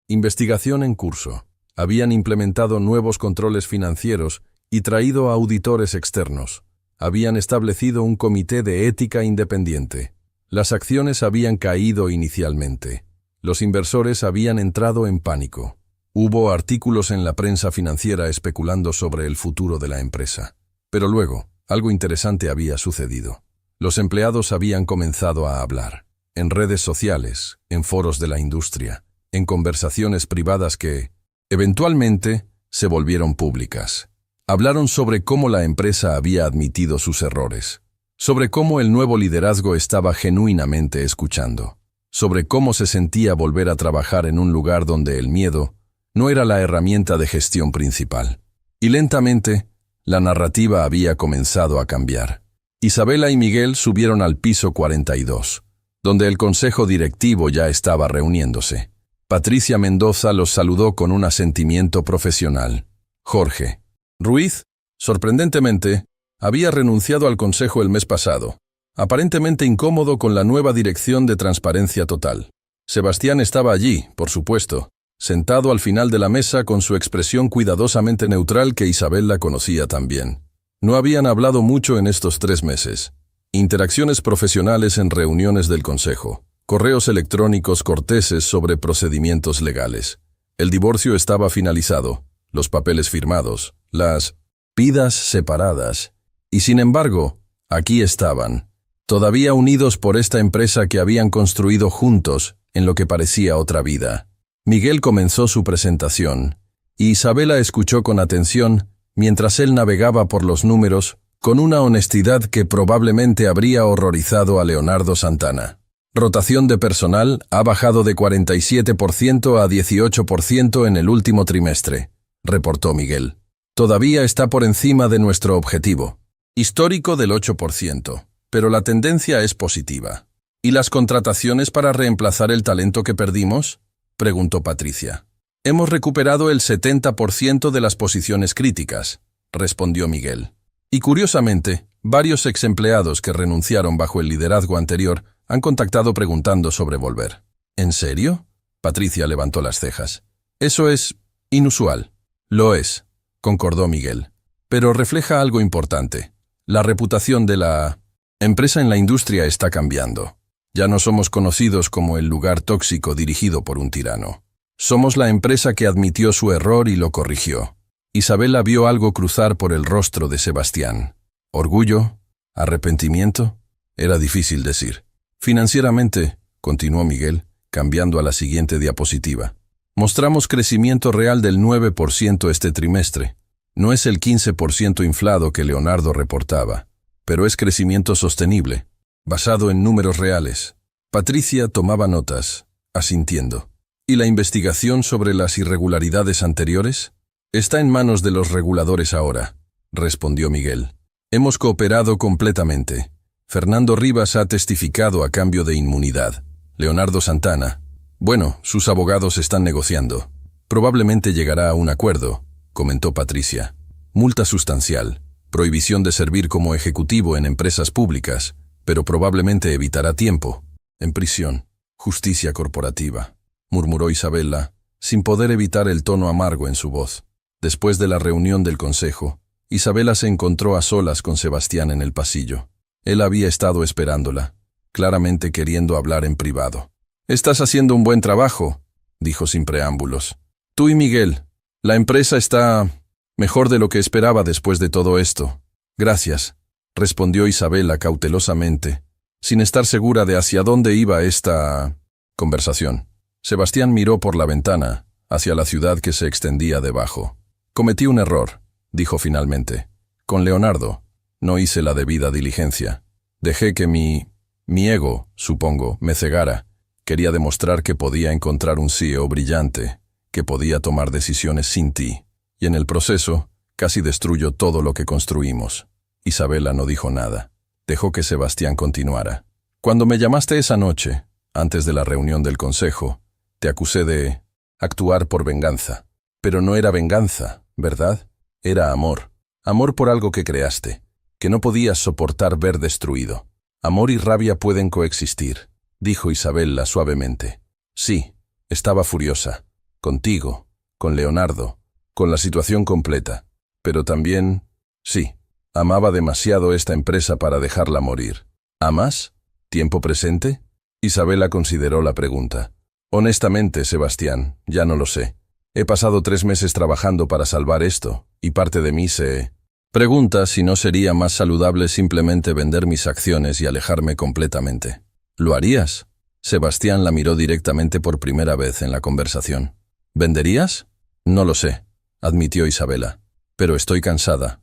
investigación en curso. Habían implementado nuevos controles financieros y traído a auditores externos. Habían establecido un comité de ética independiente. Las acciones habían caído inicialmente. Los inversores habían entrado en pánico. Hubo artículos en la prensa financiera especulando sobre el futuro de la empresa. Pero luego, algo interesante había sucedido. Los empleados habían comenzado a hablar. En redes sociales, en foros de la industria, en conversaciones privadas que, eventualmente, se volvieron públicas. Hablaron sobre cómo la empresa había admitido sus errores, sobre cómo el nuevo liderazgo estaba genuinamente escuchando, sobre cómo se sentía volver a trabajar en un lugar donde el miedo no era la herramienta de gestión principal. Y lentamente, la narrativa había comenzado a cambiar. Isabela y Miguel subieron al piso 42, donde el consejo directivo ya estaba reuniéndose. Patricia Mendoza los saludó con un asentimiento profesional. Jorge Ruiz, sorprendentemente, había renunciado al consejo el mes pasado, aparentemente incómodo con la nueva dirección de Transparencia Total. Sebastián estaba allí, por supuesto, sentado al final de la mesa con su expresión cuidadosamente neutral que Isabela conocía también. No habían hablado mucho en estos 3 meses. Interacciones profesionales en reuniones del consejo, correos electrónicos corteses sobre procedimientos legales. El divorcio estaba finalizado, los papeles firmados, las vidas separadas. Y sin embargo, aquí estaban, todavía unidos por esta empresa que habían construido juntos en lo que parecía otra vida. Miguel comenzó su presentación, y Isabela escuchó con atención mientras él navegaba por los números con una honestidad que probablemente habría horrorizado a Leonardo Santana. Rotación de personal ha bajado de 47% a 18% en el último trimestre, reportó Miguel. Todavía está por encima de nuestro objetivo, histórico del 8%, pero la tendencia es positiva. ¿Y las contrataciones para reemplazar el talento que perdimos?, preguntó Patricia. Hemos recuperado el 70% de las posiciones críticas, respondió Miguel. Y curiosamente, varios exempleados que renunciaron bajo el liderazgo anterior han contactado preguntando sobre volver. ¿En serio?, Patricia levantó las cejas. Eso es inusual. Lo es, concordó Miguel. Pero refleja algo importante. La reputación de la empresa en la industria está cambiando. Ya no somos conocidos como el lugar tóxico dirigido por un tirano. Somos la empresa que admitió su error y lo corrigió. Isabela vio algo cruzar por el rostro de Sebastián. ¿Orgullo? ¿Arrepentimiento? Era difícil decir. Financieramente, continuó Miguel, cambiando a la siguiente diapositiva. Mostramos crecimiento real del 9% este trimestre. No es el 15% inflado que Leonardo reportaba, pero es crecimiento sostenible, basado en números reales. Patricia tomaba notas, asintiendo. ¿Y la investigación sobre las irregularidades anteriores? Está en manos de los reguladores ahora, respondió Miguel. Hemos cooperado completamente. Fernando Rivas ha testificado a cambio de inmunidad. Leonardo Santana. Bueno, sus abogados están negociando. Probablemente llegará a un acuerdo, comentó Patricia. Multa sustancial, prohibición de servir como ejecutivo en empresas públicas, pero probablemente evitará tiempo. En prisión. Justicia corporativa, murmuró Isabela, sin poder evitar el tono amargo en su voz. Después de la reunión del consejo, Isabela se encontró a solas con Sebastián en el pasillo. Él había estado esperándola, claramente queriendo hablar en privado. «Estás haciendo un buen trabajo», dijo sin preámbulos. «Tú y Miguel, la empresa está mejor de lo que esperaba después de todo esto». «Gracias», respondió Isabela cautelosamente, sin estar segura de hacia dónde iba esta conversación. Sebastián miró por la ventana, hacia la ciudad que se extendía debajo. «Cometí un error», dijo finalmente. «Con Leonardo. No hice la debida diligencia. Dejé que mi ego, supongo, me cegara. Quería demostrar que podía encontrar un CEO brillante, que podía tomar decisiones sin ti. Y en el proceso, casi destruyó todo lo que construimos». Isabela no dijo nada. Dejó que Sebastián continuara. «Cuando me llamaste esa noche, antes de la reunión del consejo, te acusé de actuar por venganza. Pero no era venganza, ¿verdad? Era amor. Amor por algo que creaste, que no podías soportar ver destruido. Amor y rabia pueden coexistir», dijo Isabela suavemente. «Sí, estaba furiosa. Contigo, con Leonardo, con la situación completa. Pero también, sí, amaba demasiado esta empresa para dejarla morir. ¿Amas? ¿Tiempo presente? Isabela consideró la pregunta. Honestamente, Sebastián, ya no lo sé. He pasado 3 meses trabajando para salvar esto, y parte de mí se pregunta si no sería más saludable simplemente vender mis acciones y alejarme completamente. ¿Lo harías? Sebastián la miró directamente por primera vez en la conversación. ¿Venderías? No lo sé, admitió Isabela. Pero estoy cansada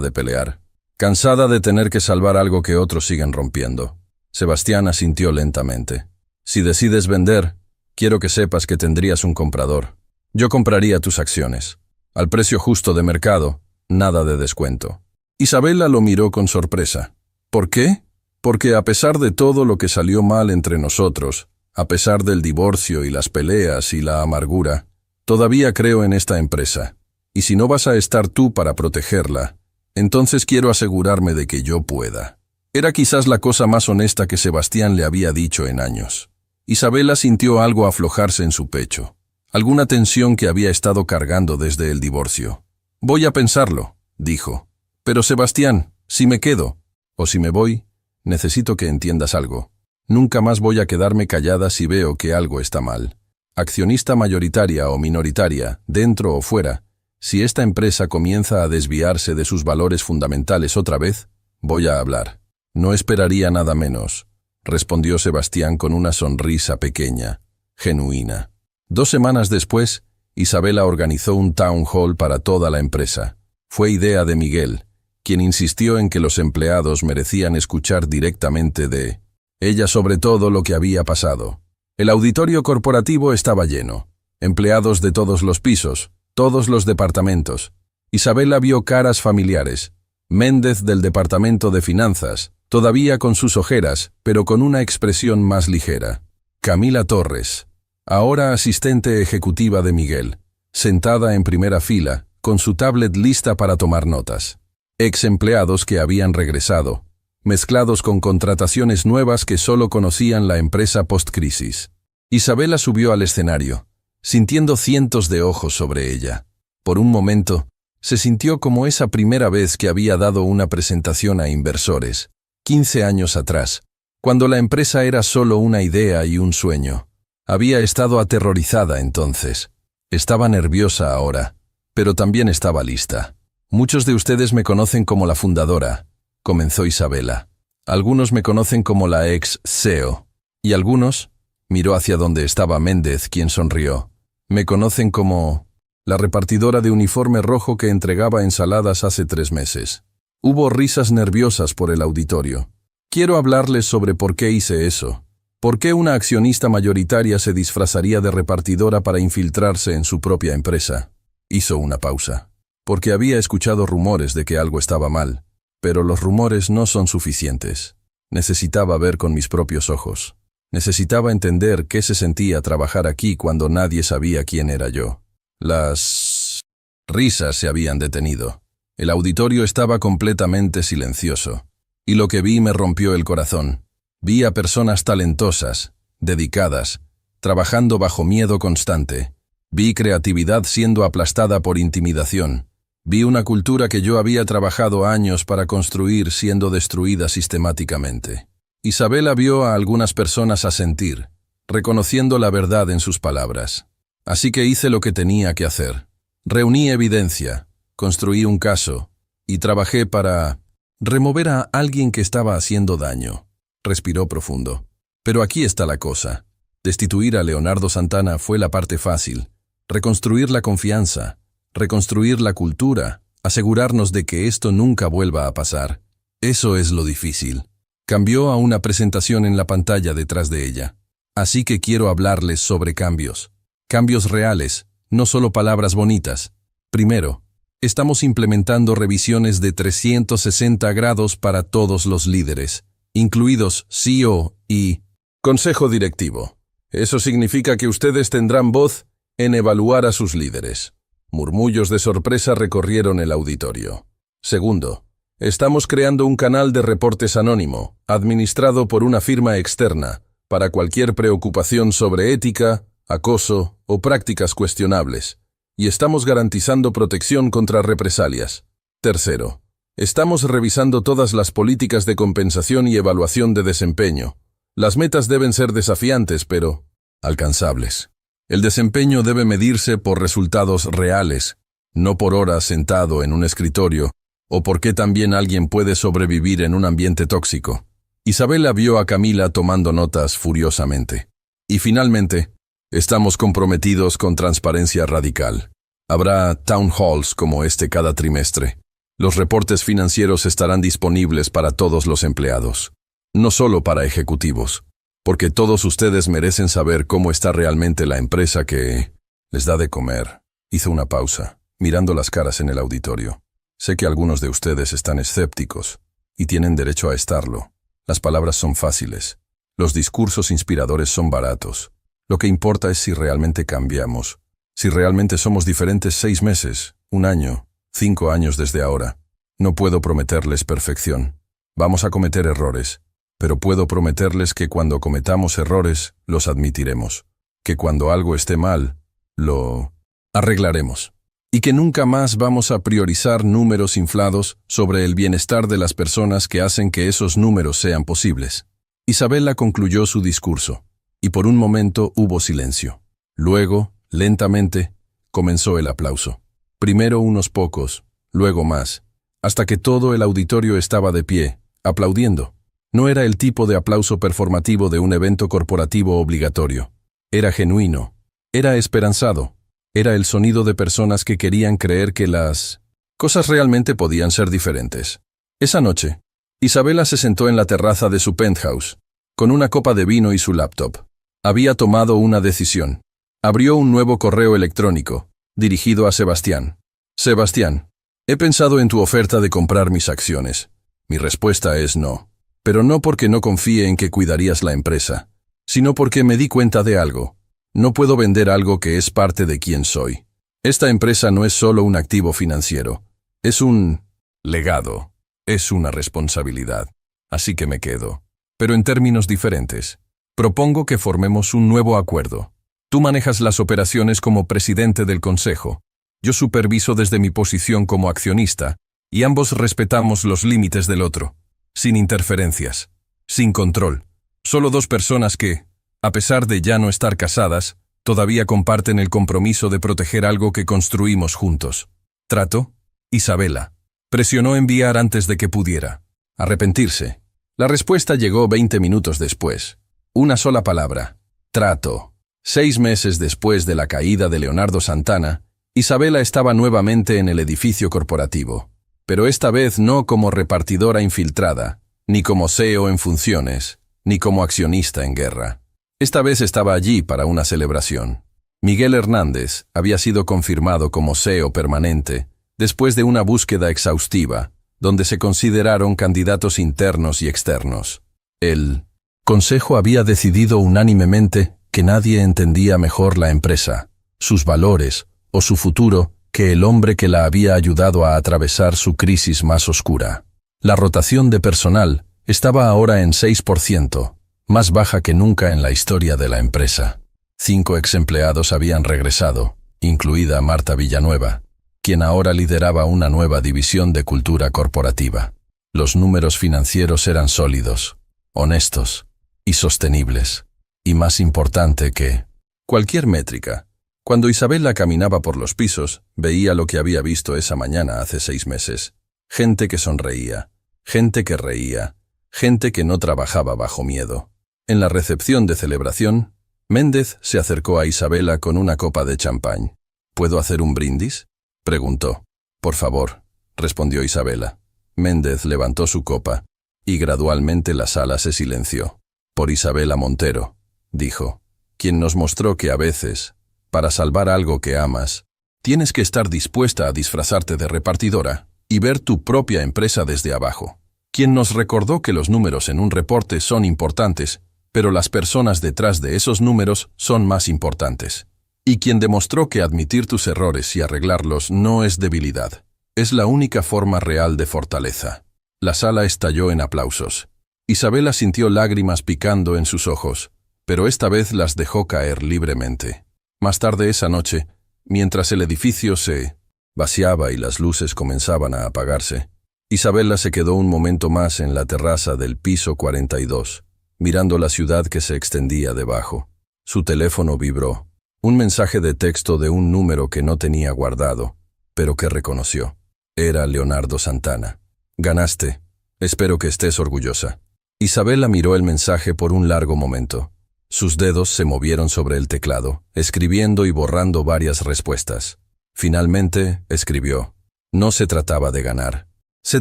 de pelear, cansada de tener que salvar algo que otros siguen rompiendo. Sebastián asintió lentamente. Si decides vender, quiero que sepas que tendrías un comprador. Yo compraría tus acciones. Al precio justo de mercado, nada de descuento. Isabela lo miró con sorpresa. ¿Por qué? Porque a pesar de todo lo que salió mal entre nosotros, a pesar del divorcio y las peleas y la amargura, todavía creo en esta empresa. Y si no vas a estar tú para protegerla, entonces quiero asegurarme de que yo pueda. Era quizás la cosa más honesta que Sebastián le había dicho en años. Isabela sintió algo aflojarse en su pecho, alguna tensión que había estado cargando desde el divorcio. Voy a pensarlo, dijo. Pero Sebastián, si me quedo, o si me voy, necesito que entiendas algo. Nunca más voy a quedarme callada si veo que algo está mal. Accionista mayoritaria o minoritaria, dentro o fuera, si esta empresa comienza a desviarse de sus valores fundamentales otra vez, voy a hablar. No esperaría nada menos, respondió Sebastián con una sonrisa pequeña, genuina. 2 semanas después, Isabela organizó un town hall para toda la empresa. Fue idea de Miguel, quien insistió en que los empleados merecían escuchar directamente de ella sobre todo lo que había pasado. El auditorio corporativo estaba lleno. Empleados de todos los pisos, todos los departamentos. Isabela vio caras familiares. Méndez del departamento de finanzas, todavía con sus ojeras, pero con una expresión más ligera. Camila Torres, ahora asistente ejecutiva de Miguel, sentada en primera fila, con su tablet lista para tomar notas. Ex empleados que habían regresado, mezclados con contrataciones nuevas que solo conocían la empresa post-crisis. Isabela subió al escenario, sintiendo cientos de ojos sobre ella. Por un momento, se sintió como esa primera vez que había dado una presentación a inversores, 15 años atrás, cuando la empresa era solo una idea y un sueño. Había estado aterrorizada entonces. Estaba nerviosa ahora, pero también estaba lista. Muchos de ustedes me conocen como la fundadora, comenzó Isabela. Algunos me conocen como la ex CEO. Y algunos, miró hacia donde estaba Méndez, quien sonrió, me conocen como la repartidora de uniforme rojo que entregaba ensaladas hace 3 meses. Hubo risas nerviosas por el auditorio. Quiero hablarles sobre por qué hice eso. ¿Por qué una accionista mayoritaria se disfrazaría de repartidora para infiltrarse en su propia empresa? Hizo una pausa. Porque había escuchado rumores de que algo estaba mal. Pero los rumores no son suficientes. Necesitaba ver con mis propios ojos. Necesitaba entender qué se sentía trabajar aquí cuando nadie sabía quién era yo. Las risas se habían detenido. El auditorio estaba completamente silencioso. Y lo que vi me rompió el corazón. Vi a personas talentosas, dedicadas, trabajando bajo miedo constante. Vi creatividad siendo aplastada por intimidación. Vi una cultura que yo había trabajado años para construir siendo destruida sistemáticamente. Isabela vio a algunas personas asentir, reconociendo la verdad en sus palabras. Así que hice lo que tenía que hacer. Reuní evidencia, construí un caso, y trabajé para remover a alguien que estaba haciendo daño. Respiró profundo. Pero aquí está la cosa. Destituir a Leonardo Santana fue la parte fácil. Reconstruir la confianza, reconstruir la cultura, asegurarnos de que esto nunca vuelva a pasar. Eso es lo difícil. Cambió a una presentación en la pantalla detrás de ella. Así que quiero hablarles sobre cambios. Cambios reales, no solo palabras bonitas. Primero, estamos implementando revisiones de 360 grados para todos los líderes, incluidos CEO y Consejo Directivo. Eso significa que ustedes tendrán voz en evaluar a sus líderes. Murmullos de sorpresa recorrieron el auditorio. Segundo, estamos creando un canal de reportes anónimo, administrado por una firma externa, para cualquier preocupación sobre ética, acoso o prácticas cuestionables. y estamos garantizando protección contra represalias. Tercero, estamos revisando todas las políticas de compensación y evaluación de desempeño. Las metas deben ser desafiantes, pero alcanzables. El desempeño debe medirse por resultados reales, no por horas sentado en un escritorio, o por qué también alguien puede sobrevivir en un ambiente tóxico. Isabela vio a Camila tomando notas furiosamente. Y finalmente, estamos comprometidos con transparencia radical. Habrá town halls como este cada trimestre. Los reportes financieros estarán disponibles para todos los empleados, no solo para ejecutivos, porque todos ustedes merecen saber cómo está realmente la empresa que les da de comer. Hizo una pausa, mirando las caras en el auditorio. Sé que algunos de ustedes están escépticos, y tienen derecho a estarlo. Las palabras son fáciles. Los discursos inspiradores son baratos. Lo que importa es si realmente cambiamos, si realmente somos diferentes 6 meses, 1 año, 5 años desde ahora. No puedo prometerles perfección. Vamos a cometer errores, pero puedo prometerles que cuando cometamos errores, los admitiremos. Que cuando algo esté mal, lo arreglaremos. Y que nunca más vamos a priorizar números inflados sobre el bienestar de las personas que hacen que esos números sean posibles. Isabela concluyó su discurso, y por un momento hubo silencio. Luego, lentamente, comenzó el aplauso. Primero unos pocos, luego más, hasta que todo el auditorio estaba de pie, aplaudiendo. No era el tipo de aplauso performativo de un evento corporativo obligatorio. Era genuino, era esperanzado, era el sonido de personas que querían creer que las cosas realmente podían ser diferentes. Esa noche, Isabela se sentó en la terraza de su penthouse, con una copa de vino y su laptop. Había tomado una decisión. Abrió un nuevo correo electrónico, dirigido a Sebastián. Sebastián, he pensado en tu oferta de comprar mis acciones. Mi respuesta es no. Pero no porque no confíe en que cuidarías la empresa, sino porque me di cuenta de algo. No puedo vender algo que es parte de quien soy. Esta empresa no es solo un activo financiero, es un legado. Es una responsabilidad, así que me quedo. Pero en términos diferentes. Propongo que formemos un nuevo acuerdo. Tú manejas las operaciones como presidente del consejo. Yo superviso desde mi posición como accionista, y ambos respetamos los límites del otro. Sin interferencias, sin control. Solo 2 personas que, a pesar de ya no estar casadas, todavía comparten el compromiso de proteger algo que construimos juntos. ¿Trato? Isabela. Presionó enviar antes de que pudiera. Arrepentirse. La respuesta llegó 20 minutos después. Una sola palabra. Trato. 6 meses después de la caída de Leonardo Santana, Isabela estaba nuevamente en el edificio corporativo. Pero esta vez no como repartidora infiltrada, ni como CEO en funciones, ni como accionista en guerra. Esta vez estaba allí para una celebración. Miguel Hernández había sido confirmado como CEO permanente, después de una búsqueda exhaustiva, donde se consideraron candidatos internos y externos. El consejo había decidido unánimemente que nadie entendía mejor la empresa, sus valores o su futuro que el hombre que la había ayudado a atravesar su crisis más oscura. La rotación de personal estaba ahora en 6%, más baja que nunca en la historia de la empresa. 5 exempleados habían regresado, incluida Marta Villanueva, quien ahora lideraba una nueva división de cultura corporativa. Los números financieros eran sólidos, honestos y sostenibles. Y más importante que cualquier métrica. Cuando Isabela caminaba por los pisos, veía lo que había visto esa mañana hace 6 meses. Gente que sonreía, gente que reía, gente que no trabajaba bajo miedo. En la recepción de celebración, Méndez se acercó a Isabela con una copa de champán. ¿Puedo hacer un brindis?, preguntó. Por favor, respondió Isabela. Méndez levantó su copa, y gradualmente la sala se silenció. Por Isabela Montero, dijo, quien nos mostró que a veces, para salvar algo que amas, tienes que estar dispuesta a disfrazarte de repartidora y ver tu propia empresa desde abajo. Quien nos recordó que los números en un reporte son importantes, pero las personas detrás de esos números son más importantes. Y quien demostró que admitir tus errores y arreglarlos no es debilidad, es la única forma real de fortaleza. La sala estalló en aplausos. Isabela sintió lágrimas picando en sus ojos, pero esta vez las dejó caer libremente. Más tarde esa noche, Mientras el edificio se vaciaba y las luces comenzaban a apagarse, Isabela se quedó un momento más en la terraza del piso 42, mirando la ciudad que se extendía debajo. Su teléfono vibró. Un mensaje de texto de un número que no tenía guardado, pero que reconoció. Era Leonardo Santana. Ganaste. Espero que estés orgullosa. Isabela miró el mensaje por un largo momento. Sus dedos se movieron sobre el teclado, escribiendo y borrando varias respuestas. Finalmente, escribió. No se trataba de ganar. Se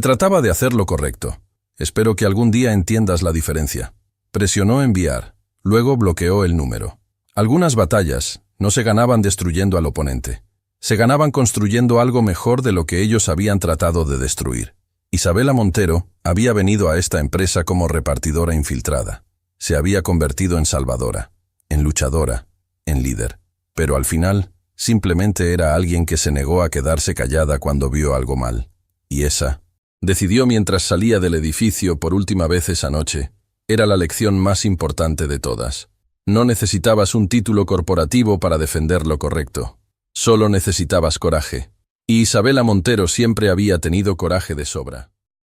trataba de hacer lo correcto. Espero que algún día entiendas la diferencia. Presionó enviar. Luego bloqueó el número. Algunas batallas no se ganaban destruyendo al oponente. Se ganaban construyendo algo mejor de lo que ellos habían tratado de destruir. Isabela Montero había venido a esta empresa como repartidora infiltrada. Se había convertido en salvadora, en luchadora, en líder. Pero al final, simplemente era alguien que se negó a quedarse callada cuando vio algo mal. Y esa, decidió mientras salía del edificio por última vez esa noche, era la lección más importante de todas. No necesitabas un título corporativo para defender lo correcto. Solo necesitabas coraje. Y Isabela Montero siempre había tenido coraje de sobra.